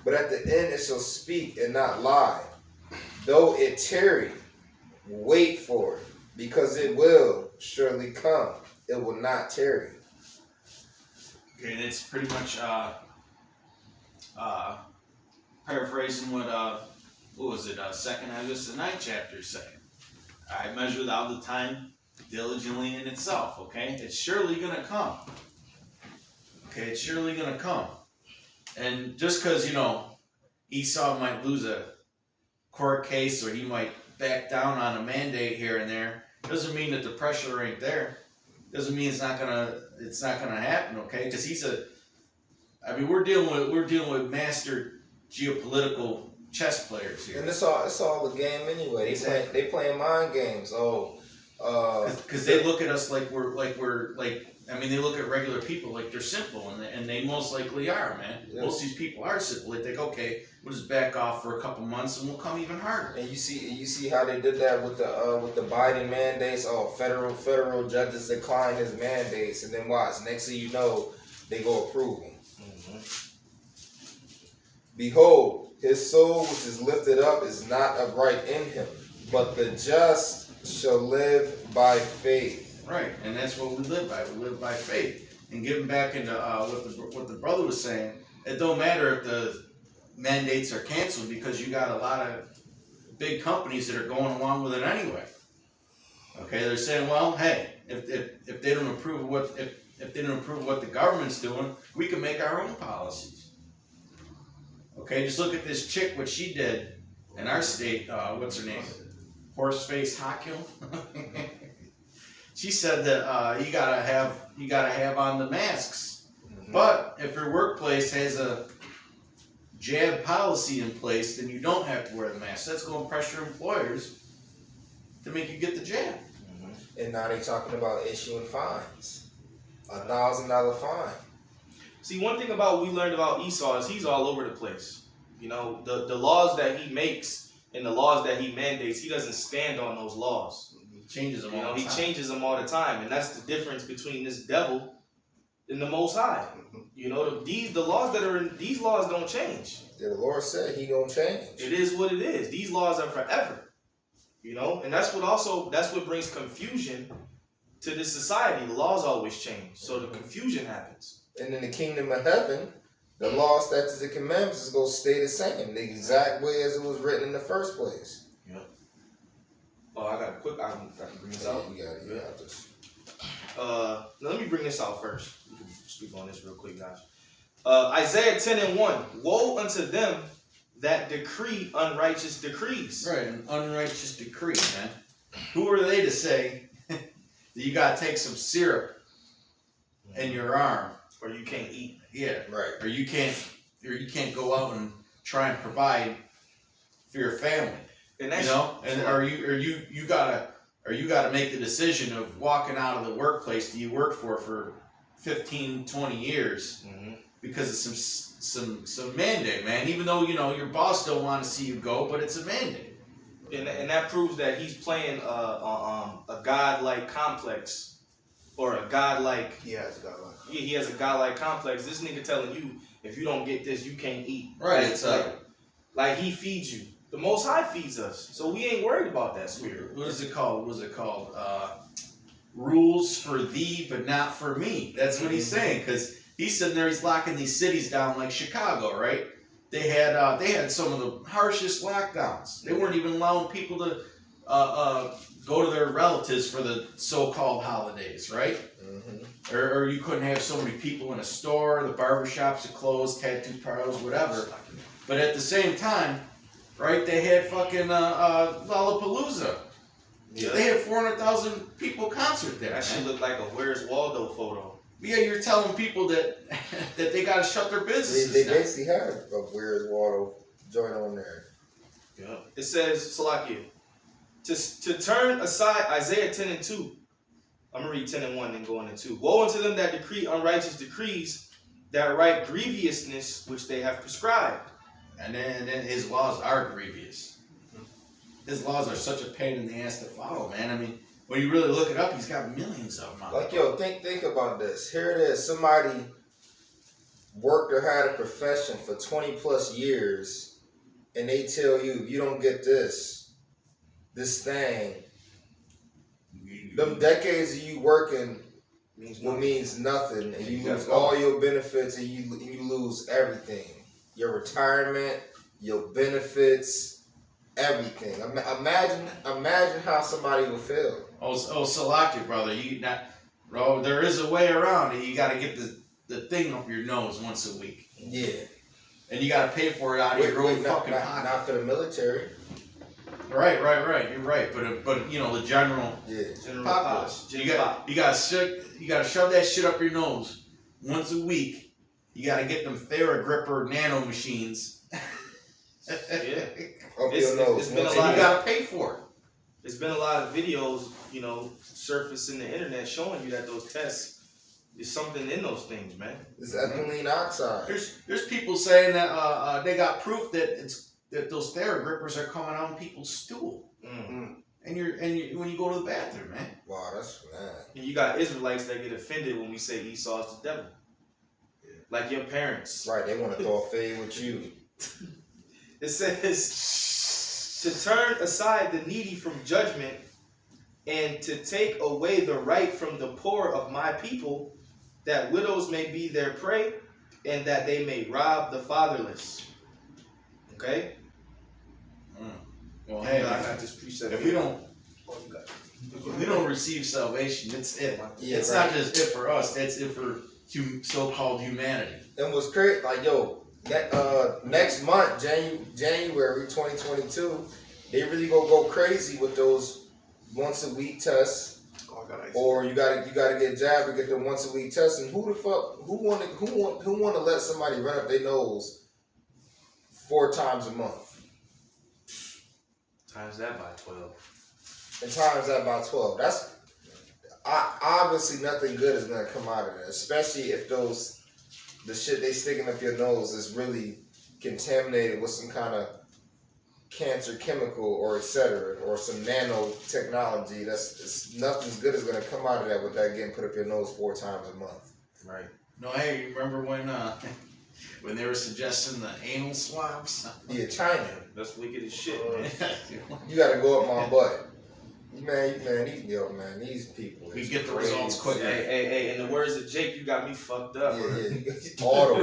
But at the end it shall speak and not lie. Though it tarry, wait for it, because it will surely come. It will not tarry. Okay, and it's pretty much paraphrasing what was it? Second August, the 9th chapter saying. I measure out the time diligently in itself. Okay, it's surely gonna come. Okay, it's surely gonna come. And just because Esau might lose a court case or he might back down on a mandate here and there, doesn't mean that the pressure ain't there. Doesn't mean it's not gonna happen. Okay, because we're dealing with master geopolitical chess players here. And it's all a game anyway. They playing mind games. Because they look at us like they look at regular people like they're simple, and they most likely are, man. Yeah. Most of these people are simple. They think, okay, we'll just back off for a couple months and we'll come even harder. And you see how they did that with the Biden mandates. Oh, federal judges decline his mandates, and then watch. Next thing you know, they go approve them. Mm-hmm. Behold, his soul which is lifted up is not upright in him, but the just shall live by faith. Right, and that's what we live by. We live by faith. And getting back into what the brother was saying, it don't matter if the mandates are canceled because you got a lot of big companies that are going along with it anyway. Okay, they're saying, well, hey, if they don't approve what the government's doing, we can make our own policies. Okay, just look at this chick, what she did in our state. What's her name? Horseface Hakill. She said that you gotta have on the masks, but if your workplace has a jab policy in place, then you don't have to wear the mask. That's going to pressure employers to make you get the jab. Mm-hmm. And now they're talking about issuing fines, $1,000 fine. See, one thing about we learned about Esau is he's all over the place. The laws that he makes and the laws that he mandates, he doesn't stand on those laws. He changes them all the time. He changes them all the time, and that's the difference between this devil and the Most High. The laws that are in these laws don't change. Yeah, the Lord said He gonna change. It is what it is. These laws are forever. And that's what brings confusion to this society. The laws always change, so the confusion happens. And in the kingdom of heaven, the law, statutes, and commandments is going to stay the same, the exact way as it was written in the first place. Yep. Oh, I got to bring this out. You got it. You got this. Let me bring this out first. We can speak on this real quick, guys. Isaiah 10:1. Woe unto them that decree unrighteous decrees. Right, an unrighteous decree, man. Who are they to say that you got to take some syrup in your arm, or you can't eat? Yeah, right. Or you can't go out and try and provide for your family. And that's, you gotta make the decision of walking out of the workplace that you worked for 15, 20 years because of some mandate, man. Even though your boss don't want to see you go, but it's a mandate. And that proves that he's playing a godlike complex, or a godlike. He has a godlike. Yeah, he has a godlike complex. This nigga telling you, if you don't get this, you can't eat. Right. It's like he feeds you. The Most High feeds us, so we ain't worried about that spirit. What is it called? Rules for thee, but not for me. That's what he's saying, because he's sitting there, he's locking these cities down like Chicago, right? They had some of the harshest lockdowns. They weren't even allowing people to go to their relatives for the so-called holidays, right? Mm-hmm. Or you couldn't have so many people in a store, the barbershops are closed, tattoo parlors, whatever. But at the same time, right, they had fucking Lollapalooza. Yeah. They had 400,000 people concert there. That shit looked like a Where's Waldo photo. Yeah, you're telling people that they gotta shut their businesses. They basically had a Where's Waldo joint on there. Yeah. It says, Salakia, to turn aside, Isaiah 10:2. I'm gonna read 10:1 and go into 2. Woe unto them that decree unrighteous decrees that right grievousness which they have prescribed. And then his laws are grievous. His laws are such a pain in the ass to follow, man. I mean, when you really look it up, he's got millions of them out Like, there. yo, think about this. Here it is. Somebody worked or had a profession for 20 plus years, and they tell you, if you don't get this thing, them decades of you working means nothing, and you lose all your benefits, and you lose everything. Your retirement, your benefits, everything. Imagine how somebody would feel. Oh, Salaki, brother, bro, there is a way around it. You got to get the thing up your nose once a week. Yeah. And you got to pay for it out of your own fucking pocket. Not for the military. Right. You're right. But you know, the general populace. You got to shove that shit up your nose once a week. You got to get them Theragripper nano machines. Yeah. Up your nose. It's been a And lot. you got to pay for it. There's been a lot of videos, surfacing the internet showing you that those tests, there's something in those things, man. It's ethylene oxide. There's people saying that they got proof that those Theragrippers are coming out in people's stool. Mm-hmm. And you when you go to the bathroom, man. Wow, that's mad. And you got Israelites that get offended when we say Esau's the devil. Yeah. Like your parents. Right, they want to throw a fade with you. It says to turn aside the needy from judgment and to take away the right from the poor of my people, that widows may be their prey and that they may rob the fatherless. Okay? Well, hey, I got this precept. if we don't receive salvation, it's it. Yeah, It's right. not just it for us. It's it for so-called humanity. And what's crazy, like, yo, that next month, January 2022, they really gonna go crazy with those once a week tests. Or you gotta get jabbed to get the once a week tests. And who want to let somebody run up their nose 4 times a month? Times that by 12. And times that by 12. That's obviously nothing good is gonna come out of it, especially if the shit they sticking up your nose is really contaminated with some kind of cancer chemical or etc. or some nanotechnology. That's nothing's good is gonna come out of that with that getting put up your nose 4 times a month. Right. No, hey, you remember when they were suggesting the anal swabs? Yeah, China. That's wicked as shit, man. You gotta go up my butt. These people. We is get the crazy. results quicker. Hey, in the words of Jake, you got me fucked up. Yeah, all the way.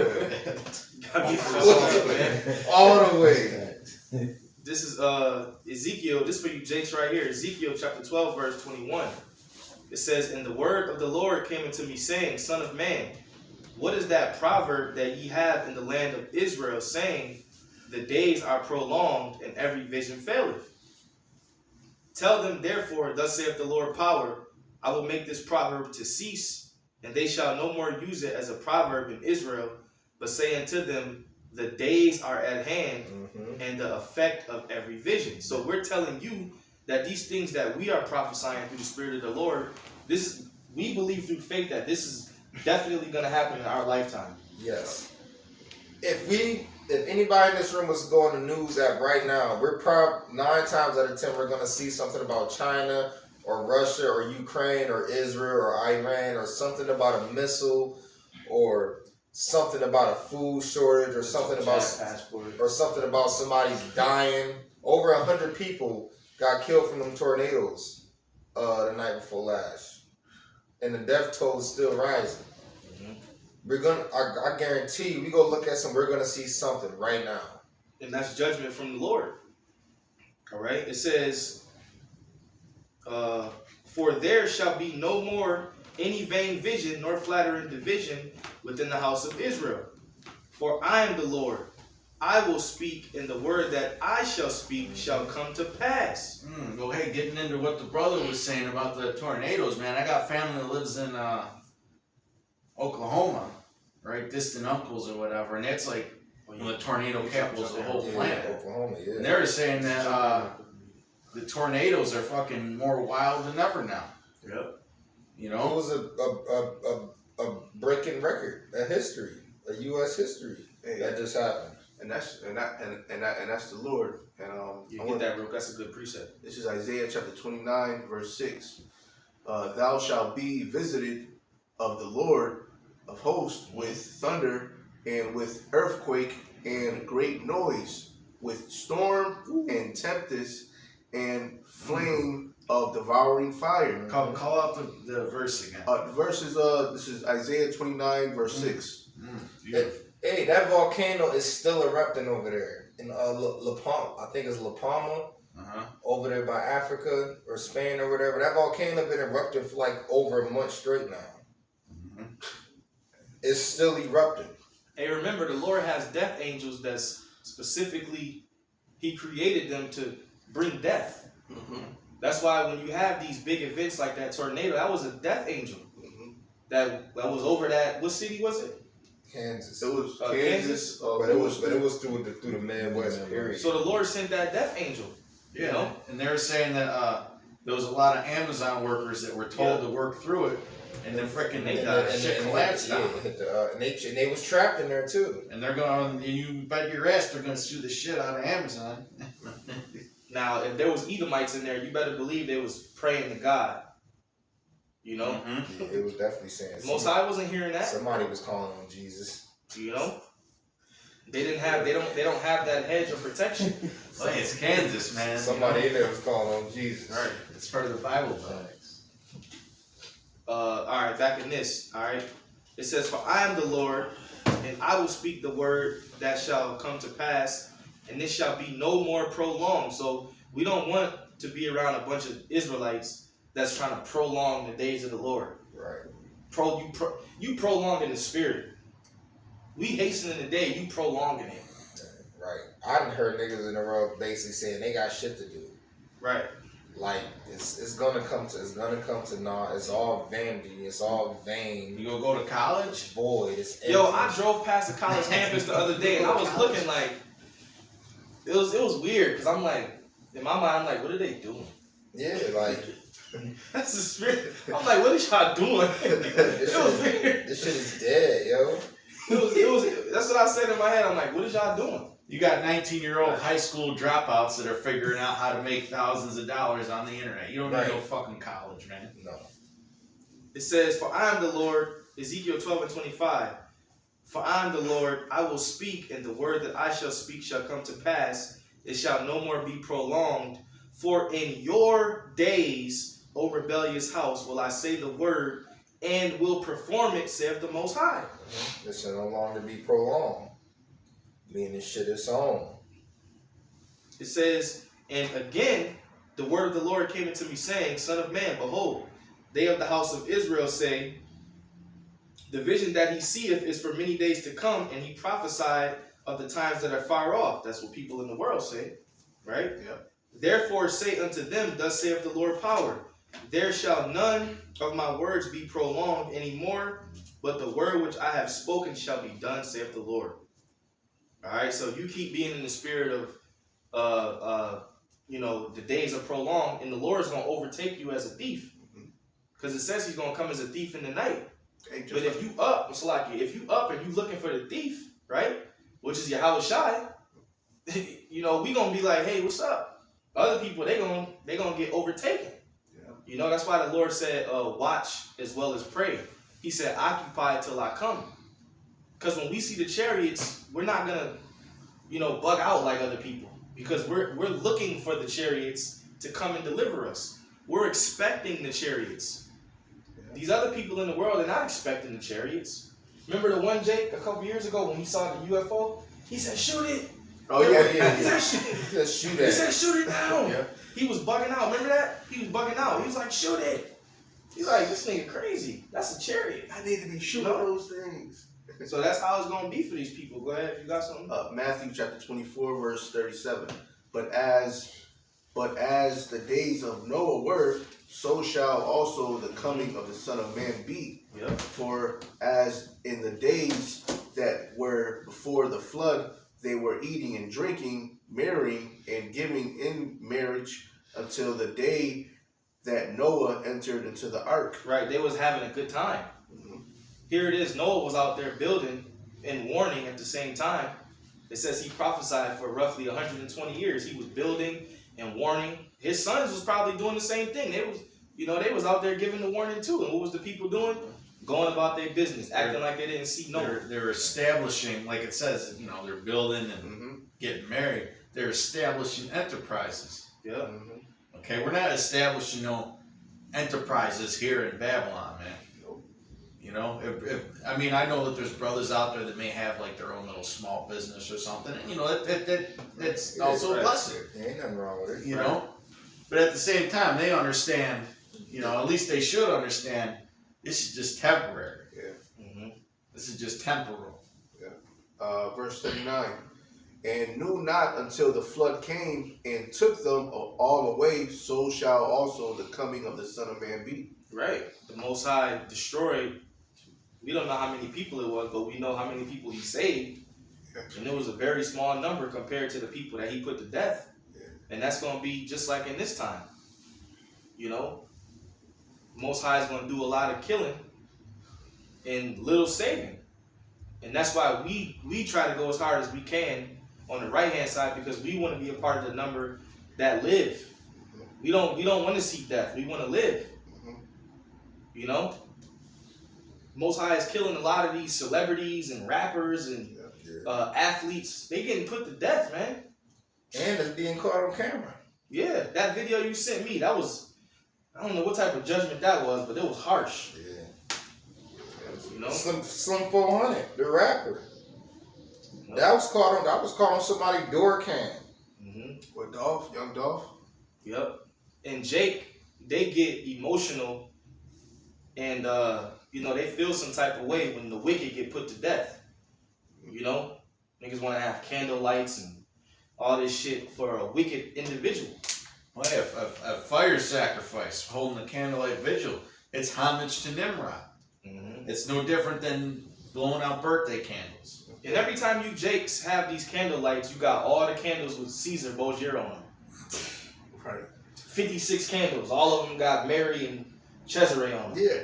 You got me fucked up, man. All the way. This is Ezekiel. This for you, Jakes, right here. Ezekiel chapter 12, verse 21. It says, "And the word of the Lord came unto me, saying, Son of man, what is that proverb that ye have in the land of Israel, saying, The days are prolonged, and every vision faileth? Tell them, therefore, thus saith the Lord power, I will make this proverb to cease, and they shall no more use it as a proverb in Israel, but say unto them, the days are at hand, and the effect of every vision." So we're telling you that these things that we are prophesying through the Spirit of the Lord, we believe through faith that this is definitely going to happen in our lifetime. Yes. If anybody in this room was going to news app right now, we're probably 9 times out of 10 we're going to see something about China or Russia or Ukraine or Israel or Iran or something about a missile or something about a food shortage or something about somebody dying. Over 100 people got killed from them tornadoes the night before last, and the death toll is still rising. We're gonna. I guarantee you, we go look at some. We're gonna see something right now, and that's judgment from the Lord. All right. It says, "For there shall be no more any vain vision nor flattering division within the house of Israel. For I am the Lord. I will speak, and the word that I shall speak shall come to pass." Go ahead, getting into what the brother was saying about the tornadoes, man. I got family that lives in Oklahoma, right? Distant uncles or whatever, and that's like the tornado capitals of the whole planet. Oklahoma, yeah. And they're saying that the tornadoes are fucking more wild than ever now. Yep. You It know? was a breaking record, a history. a U.S. history that just happened. And that's the Lord. And You get that real. That's a good precept. this is Isaiah chapter 29, verse 6. Thou shalt be visited of the Lord of hosts with thunder and with earthquake and great noise, with storm and tempest and flame of devouring fire. Call out the verse again. The verse is this is Isaiah 29, verse 6. Hey, that volcano is still erupting over there in La Palma. I think it's La Palma. Over there by Africa or Spain or whatever. That volcano been erupting for like over a month straight now. It's still erupting. Hey, remember, the Lord has death angels that's specifically, he created them to bring death. That's why when you have these big events like that tornado, that was a death angel. That was over that, what city was it? Kansas. It was Kansas. But it was through the Midwest period. So the Lord sent that death angel. Yeah, You know? and they were saying that there was a lot of Amazon workers that were told to work through it, and then freaking shit collapsed down. And they was trapped in there too. And they're going, and you bet your ass they're going to sue the shit out of Amazon. Now, if there was Edomites in there, you better believe they was praying to God. You know? Yeah, it was definitely saying. Most High wasn't hearing that. Somebody was calling on Jesus. You know? They don't have that hedge of protection. Well, it's Kansas, man. Somebody in there was calling on Jesus. Right. It's part of the Bible, though. Alright, back in this. Alright. It says, for I am the Lord, and I will speak the word that shall come to pass, and this shall be no more prolonged. So we don't want to be around a bunch of Israelites that's trying to prolong the days of the Lord. Right. You prolong in the spirit. We hastening the day, you prolonging it. Right. I done heard niggas in the world basically saying they got shit to do. Right. Like it's gonna come to naught. It's all vanity. It's all vain. You gonna go to college? It's void. It's empty. Yo, I drove past the college campus the other day and I was looking like it was weird because I'm like, in my mind, I'm like, what are they doing? Yeah, like That's the spirit. I'm like, what is y'all doing? It was weird. This shit is dead, yo. It was. That's what I said in my head. I'm like, what is y'all doing? You got 19-year-old high school dropouts that are figuring out how to make thousands of dollars on the internet. You don't need no fucking college, man. No. It says, for I am the Lord, Ezekiel 12:25. For I am the Lord, I will speak, and the word that I shall speak shall come to pass. It shall no more be prolonged. For in your days, O rebellious house, will I say the word, and will perform it, saith the Most High. This shall no longer be prolonged. Meaning shit is on. It says, and again, the word of the Lord came unto me, saying, Son of man, behold, they of the house of Israel say, the vision that he seeth is for many days to come, and he prophesied of the times that are far off. That's what people in the world say, right? Yep. Therefore say unto them, thus saith the Lord power, there shall none of my words be prolonged any more, but the word which I have spoken shall be done, saith the Lord. All right, so you keep being in the spirit of, the days are prolonged, and the Lord's going to overtake you as a thief. Because it says he's going to come as a thief in the night. But if you up, it's like if you up and you looking for the thief, right? Which is Yahweh Shai, we going to be like, hey, what's up? Other people, they gonna get overtaken. Yeah. That's why the Lord said, watch as well as pray. He said, occupy till I come. Because when we see the chariots, we're not gonna, bug out like other people. Because we're looking for the chariots to come and deliver us. We're expecting the chariots. Yeah. These other people in the world are not expecting the chariots. Remember the one, Jake, a couple years ago when he saw the UFO? He said, shoot it. Oh, yeah. He said, shoot it. He said, shoot it down. Yeah. He was bugging out. Remember that? He was bugging out. He was like, shoot it. He's like, this nigga crazy. That's a chariot. I need to be shooting those things. So that's how it's going to be for these people. Go ahead if you got something. Matthew chapter 24, verse 37. But as the days of Noah were, so shall also the coming of the Son of Man be. Yep. For as in the days that were before the flood, they were eating and drinking, marrying, and giving in marriage until the day that Noah entered into the ark. Right, they was having a good time. Mm-hmm. Here it is, Noah was out there building, and warning at the same time. It says he prophesied for roughly 120 years. He was building and warning. His sons was probably doing the same thing. They was out there giving the warning too. And what was the people doing? Going about their business, acting like they didn't see no one. They're establishing, like it says, they're building and getting married. They're establishing enterprises. Yeah. Okay, we're not establishing no enterprises here in Babylon, man. I know that there's brothers out there that may have like their own little small business or something, and that's also a blessing. There ain't nothing wrong with it. But at the same time, they understand, at least they should understand, this is just temporary. Yeah. This is just temporal. Yeah. Verse 39. And knew not until the flood came and took them all away, so shall also the coming of the Son of Man be. Right. The Most High destroyed. We don't know how many people it was, but we know how many people he saved. And it was a very small number compared to the people that he put to death. Yeah. And that's going to be just like in this time. Most High is going to do a lot of killing and little saving. And that's why we try to go as hard as we can on the right-hand side, because we want to be a part of the number that live. We don't want to see death. We want to live. Most High is killing a lot of these celebrities and rappers and athletes. They getting put to death, man. And it's being caught on camera. Yeah, that video you sent me, that was, I don't know what type of judgment that was, but it was harsh. Yeah. Slim 400, the rapper. That was caught on somebody's door cam. What, Dolph? Young Dolph? Yep. And Jake, they get emotional and they feel some type of way when the wicked get put to death. Niggas want to have candle lights and all this shit for a wicked individual. Well, yeah, a fire sacrifice, holding a candlelight vigil, it's homage to Nimrod. It's no different than blowing out birthday candles. And every time you Jakes have these candle lights, you got all the candles with Caesar Borgia on them. Right. 56 candles. All of them got Mary and Cesare on them. Yeah.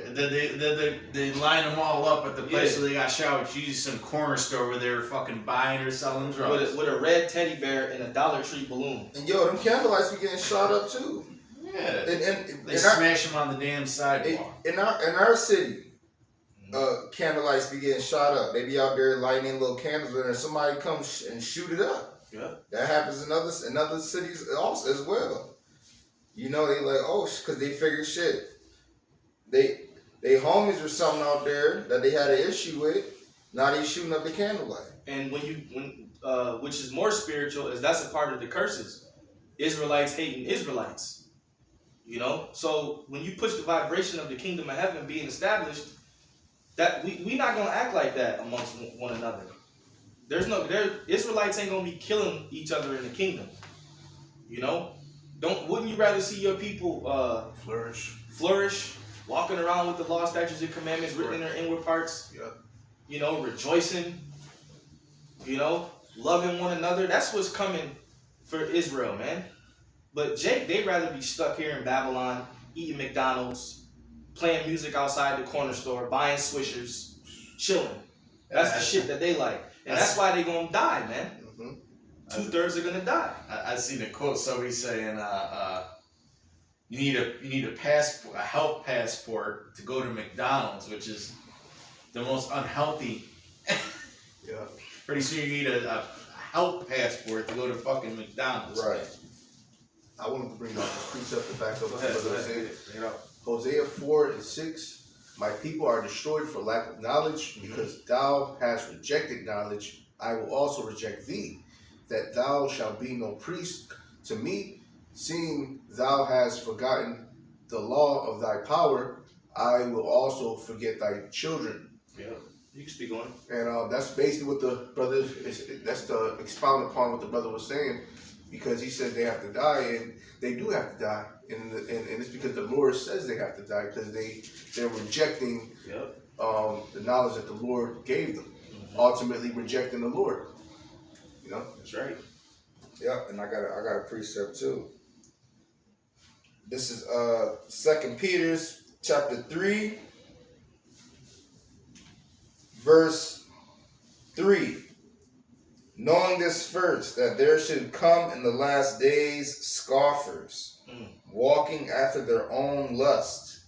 They line them all up at the place where they got shot with Jesus, some corner store where they were fucking buying or selling drugs. With a red teddy bear and a Dollar Tree balloon. And them candlelights be getting shot up too. Yeah. And they smash them on the damn sidewalk. In our city, candlelights be getting shot up. They be out there lighting little candles with it, and somebody comes and shoot it up. Yeah. That happens in other cities also as well. They like, because they figure shit. They homies or something out there that they had an issue with. Now they shooting up the candlelight. And which is more spiritual, is that's a part of the curses. Israelites hating Israelites. So when you push the vibration of the kingdom of heaven being established, that we not gonna act like that amongst one another. Israelites ain't gonna be killing each other in the kingdom. Wouldn't you rather see your people flourish, walking around with the law, statutes, and commandments written in their inward parts? Yeah. Rejoicing. Loving one another. That's what's coming for Israel, man. But Jake, they'd rather be stuck here in Babylon, eating McDonald's, playing music outside the corner store, buying Swishers, chilling. That's the shit that they like. And that's why they gonna die, man. 2/3 are gonna die. I seen a quote, somebody saying, you need a passport, a health passport to go to McDonald's, which is the most unhealthy. Yeah. Pretty soon you need a health passport to go to fucking McDonald's. Right. I wanted to bring out this precept to back up what Go ahead, brother was saying. Hosea 4:6, my people are destroyed for lack of knowledge, because thou hast rejected knowledge, I will also reject thee, that thou shalt be no priest to me, seeing thou hast forgotten the law of thy power, I will also forget thy children. Yeah. You can speak on it. And that's basically what the brother that's to expound upon what the brother was saying, because he said they have to die, and they do have to die. And it's because the Lord says they have to die, because they're rejecting the knowledge that the Lord gave them, ultimately rejecting the Lord. That's right. Yep, and I got a precept too. This is 2 Peter chapter 3, verse 3. Knowing this first, that there should come in the last days scoffers, walking after their own lust,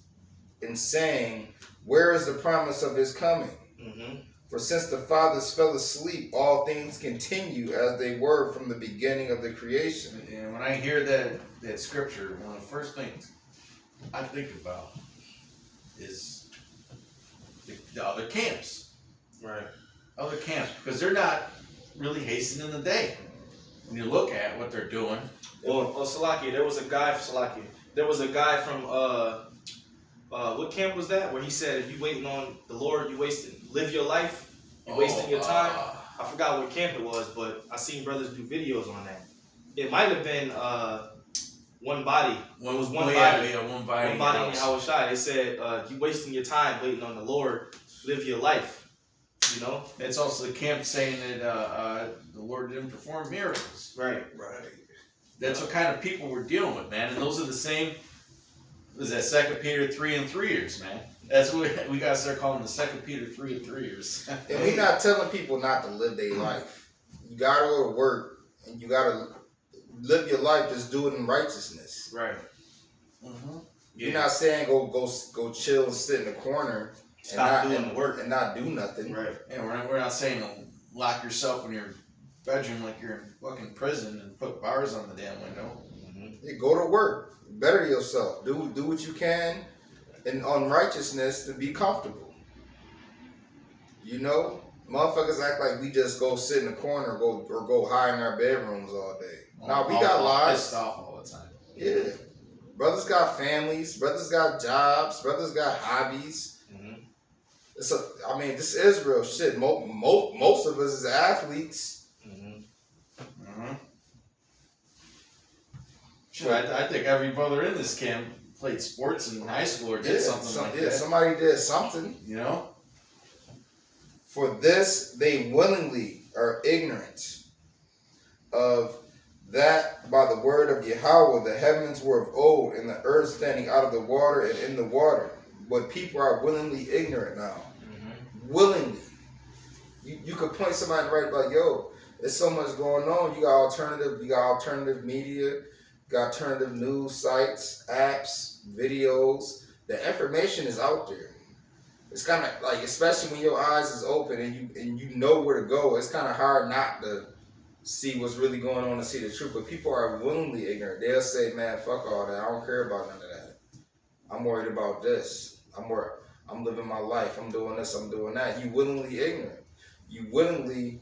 and saying, where is the promise of his coming? For since the fathers fell asleep, all things continue as they were from the beginning of the creation. And when I hear that scripture, one of the first things I think about is the other camps. Right. Other camps, because they're not really hastening the day. When you look at what they're doing. Well, Salakia, there was a guy from what camp was that? Where he said, if you waiting on the Lord, live your life, you're wasting your time. I forgot what camp it was, but I seen brothers do videos on that. It might have been one body. One body. One body in Yahweh Shai. They said, you wasting your time waiting on the Lord, live your life. You know? It's also the camp saying that the Lord didn't perform miracles. Right. That's what kind of people we're dealing with, man. And those are the same. Was that 2 Peter 3 and 3ers, man? That's what we gotta start calling the 2 Peter 3 and 3ers. And we're not telling people not to live their life. You gotta go to work and you gotta live your life. Just do it in righteousness. Right. You're not saying go chill and sit in the corner. Stop doing the work and not do nothing. Right. And we're not saying lock yourself in your bedroom like you're in fucking prison and put bars on the damn window. Yeah, go to work. Better yourself. Do what you can in unrighteousness to be comfortable. You know? Motherfuckers act like we just go sit in the corner or go hide in our bedrooms all day. Now we got lives. Pissed off all the time. Yeah. Brothers got families, brothers got jobs, brothers got hobbies. This is real shit. Most of us is athletes. Sure, I think every brother in this camp played sports in high school or did something like that. Somebody did something. You know? For this they willingly are ignorant of that by the word of Yahweh the heavens were of old, and the earth standing out of the water and in the water. But people are willingly ignorant now. Willingly. You could point somebody right like, yo, there's so much going on. You got alternative media, you got alternative news sites, apps, videos. The information is out there. It's kind of like, especially when your eyes is open and you know where to go, it's kind of hard not to see what's really going on and see the truth. But people are willingly ignorant. They'll say, man, fuck all that. I don't care about none of that. I'm worried about this. I'm living my life. I'm doing this. I'm doing that. You willingly ignorant. You willingly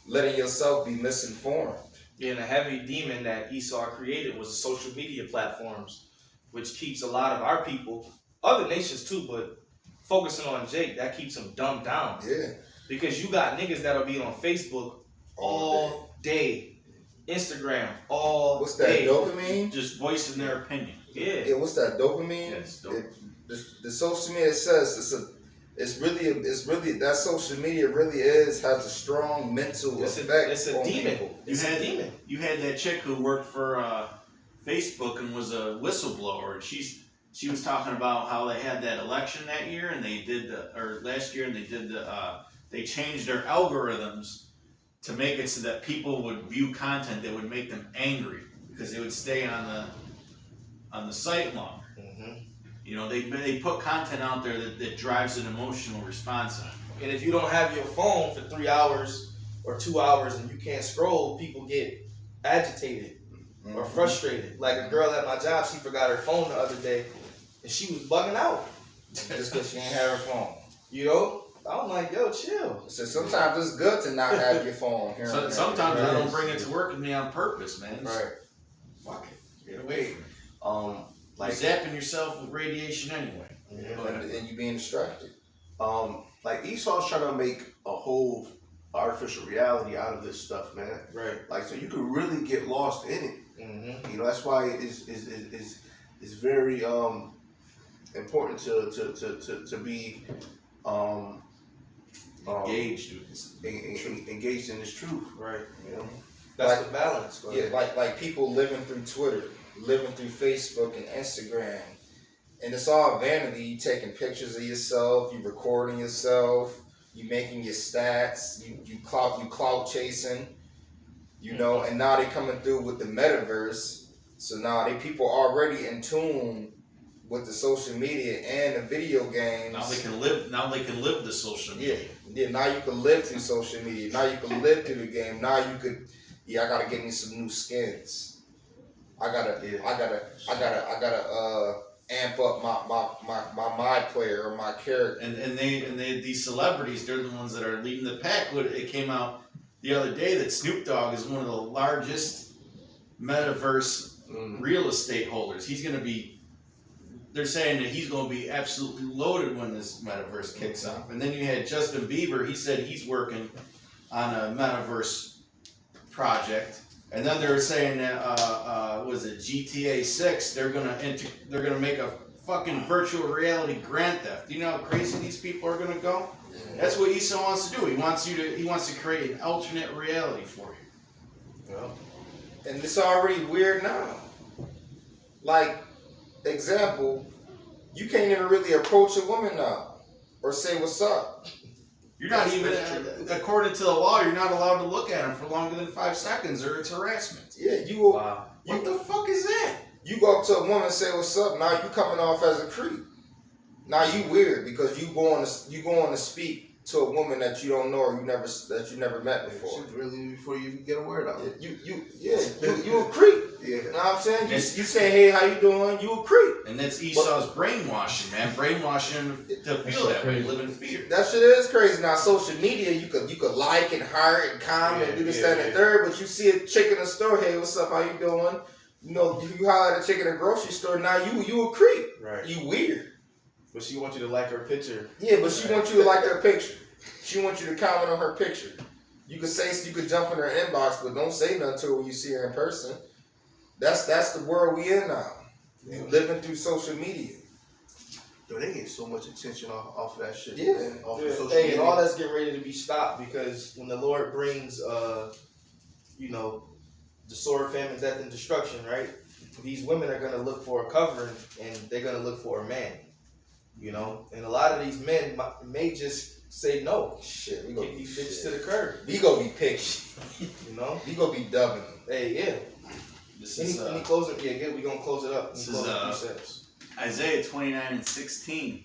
letting yourself be misinformed. Yeah, and a heavy demon that Esau created was the social media platforms, which keeps a lot of our people, other nations too, but focusing on Jake, that keeps them dumbed down. Yeah. Because you got niggas that'll be on Facebook all day. Instagram all What's that, day. dopamine? Just voicing their opinion. Yeah. What's that, dopamine? Yes, The social media says it's really that social media really has a strong mental effect. It's a demon. People. It's a demon. You had that chick who worked for Facebook and was a whistleblower, and she was talking about how they had that election that year, and last year, and they changed their algorithms to make it so that people would view content that would make them angry because they would stay on the site longer. You know, they put content out there that drives an emotional response. And if you don't have your phone for 3 hours or 2 hours and you can't scroll, people get agitated or frustrated. Like a girl at my job, she forgot her phone the other day and she was bugging out. Just because she ain't have her phone. You know? I'm like, yo, chill. So sometimes it's good to not have your phone here. Sometimes I don't bring it to work with me on purpose, man. Right. Fuck it. Get away. Like zapping yourself with radiation anyway. And you being distracted. Like Esau's trying to make a whole artificial reality out of this stuff, man. Right. Like, so you could really get lost in it. You know, that's why it's very important to be engaged with this. Engaged in this truth. Right. You know? That's the balance. Yeah, like people living through Twitter, living through Facebook and Instagram, and it's all vanity. You taking pictures of yourself, you recording yourself, you making your stats, you clout chasing, you know, and now they coming through with the metaverse. So now they people already in tune with the social media and the video games. Now they can live the social media. Yeah. Now you can live through social media. Now you can live through the game. Now you could. Yeah, I gotta get me some new skins. I gotta amp up my player or my character. And these celebrities, they're the ones that are leading the pack. It came out the other day that Snoop Dogg is one of the largest metaverse real estate holders. He's gonna be. They're saying that he's going to be absolutely loaded when this metaverse kicks off. And then you had Justin Bieber. He said he's working on a metaverse project. And then they were saying that was it GTA 6? They're gonna make a fucking virtual reality Grand Theft. Do you know how crazy these people are gonna go? Yeah. That's what Issa wants to do. He wants to create an alternate reality for you. Yeah. And it's already weird now. Like. Example, you can't even really approach a woman now or say what's up. You're not even, according to the law, you're not allowed to look at them for longer than 5 seconds or it's harassment. Yeah, you will. Wow. What the fuck is that? You go up to a woman and say what's up, now you coming off as a creep. Now you weird because you going to speak to a woman that you don't know or you never met before. Really before you even get a word out. You a creep. Yeah. You know what I'm saying? You say, hey, how you doing? You a creep. And that's Esau's brainwashing, man. Brainwashing to feel that way, live in fear. That shit is crazy. Now social media, you could like and heart and comment and do this, that, and the third, but you see a chick in the store, hey, what's up, how you doing? You know, you holler at a chick in a grocery store, now you a creep. Right. You weird. But she wants you to like her picture. Yeah, but she wants you to like her picture. She wants you to comment on her picture. You could jump in her inbox, but don't say nothing to her when you see her in person. That's the world we in now. Yeah. Living through social media. Yo, they get so much attention off of that shit. Yeah. Man, off of social media. And all that's getting ready to be stopped because when the Lord brings, the sword, famine, death, and destruction, right? These women are going to look for a covering and they're going to look for a man. You know, and a lot of these men may just say no. Shit, we gonna kick these bitches to the curb. We gonna be picky. You know, we gonna be dubbing them. Hey, yeah. Any closing? Yeah, we gonna close it up. This is Isaiah 29:16.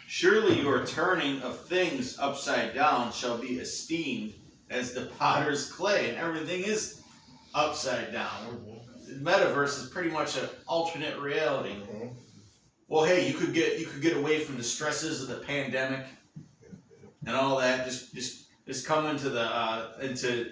Surely your turning of things upside down shall be esteemed as the potter's clay, and everything is upside down. The metaverse is pretty much an alternate reality. Mm-hmm. Well, hey, you could get away from the stresses of the pandemic and all that. Just come into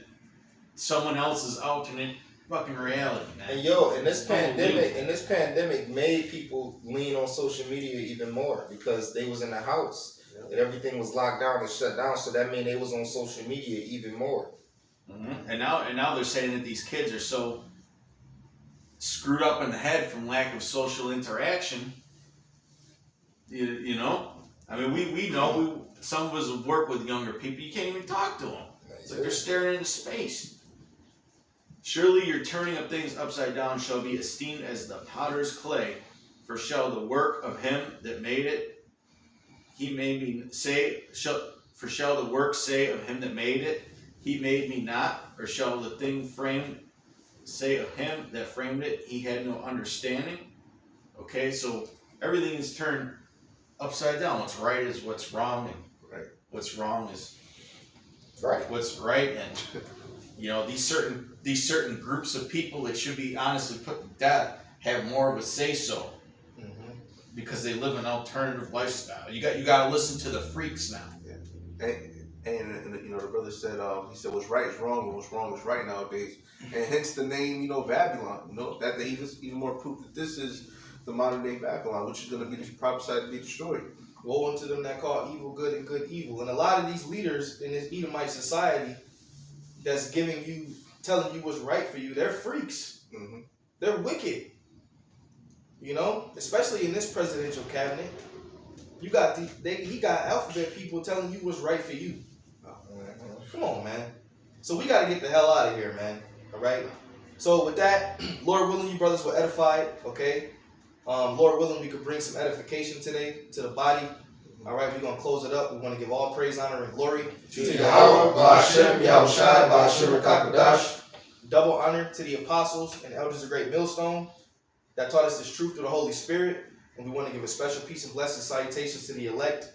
someone else's alternate fucking reality, man. And this pandemic made people lean on social media even more because they was in the house and everything was locked down and shut down. So that means they was on social media even more. Mm-hmm. And now they're saying that these kids are so screwed up in the head from lack of social interaction. You know, I mean, we know some of us work with younger people. You can't even talk to them. It's like they're staring into space. Surely your turning of things upside down shall be esteemed as the potter's clay, for shall the work of him that made it, he made me say, for shall the work say of him that made it, he made me not, or shall the thing framed say of him that framed it, he had no understanding? Okay, so everything is turned upside down. What's right is what's wrong, and what's wrong is what's right, and you know, these certain groups of people that should be honestly put to death have more of a say so because they live an alternative lifestyle. You got to listen to the freaks now. Yeah. And you know, the brother said he said what's right is wrong and what's wrong is right nowadays, and hence the name, you know, Babylon. You know, that even more proof that this is the modern day Babylon, which is going to be prophesied to be destroyed. Woe unto them that call evil good and good evil. And a lot of these leaders in this Edomite society that's telling you what's right for you, they're freaks. Mm-hmm. They're wicked. You know, especially in this presidential cabinet, you got he got alphabet people telling you what's right for you. Come on, man. So we got to get the hell out of here, man. All right. So with that, Lord willing, you brothers were edified. Okay. Lord willing, we could bring some edification today to the body. All right, we're going to close it up. We want to give all praise, honor, and glory to Yahweh, Ba'ashem, Yahushai, Ba'ashem, Rakakodash. Double honor to the apostles and elders of Great Millstone that taught us this truth through the Holy Spirit. And we want to give a special peace and blessings, salutations to the elect.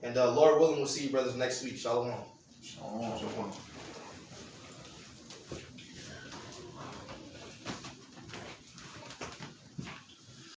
And Lord willing, we'll see you brothers next week. Shalom. Shalom.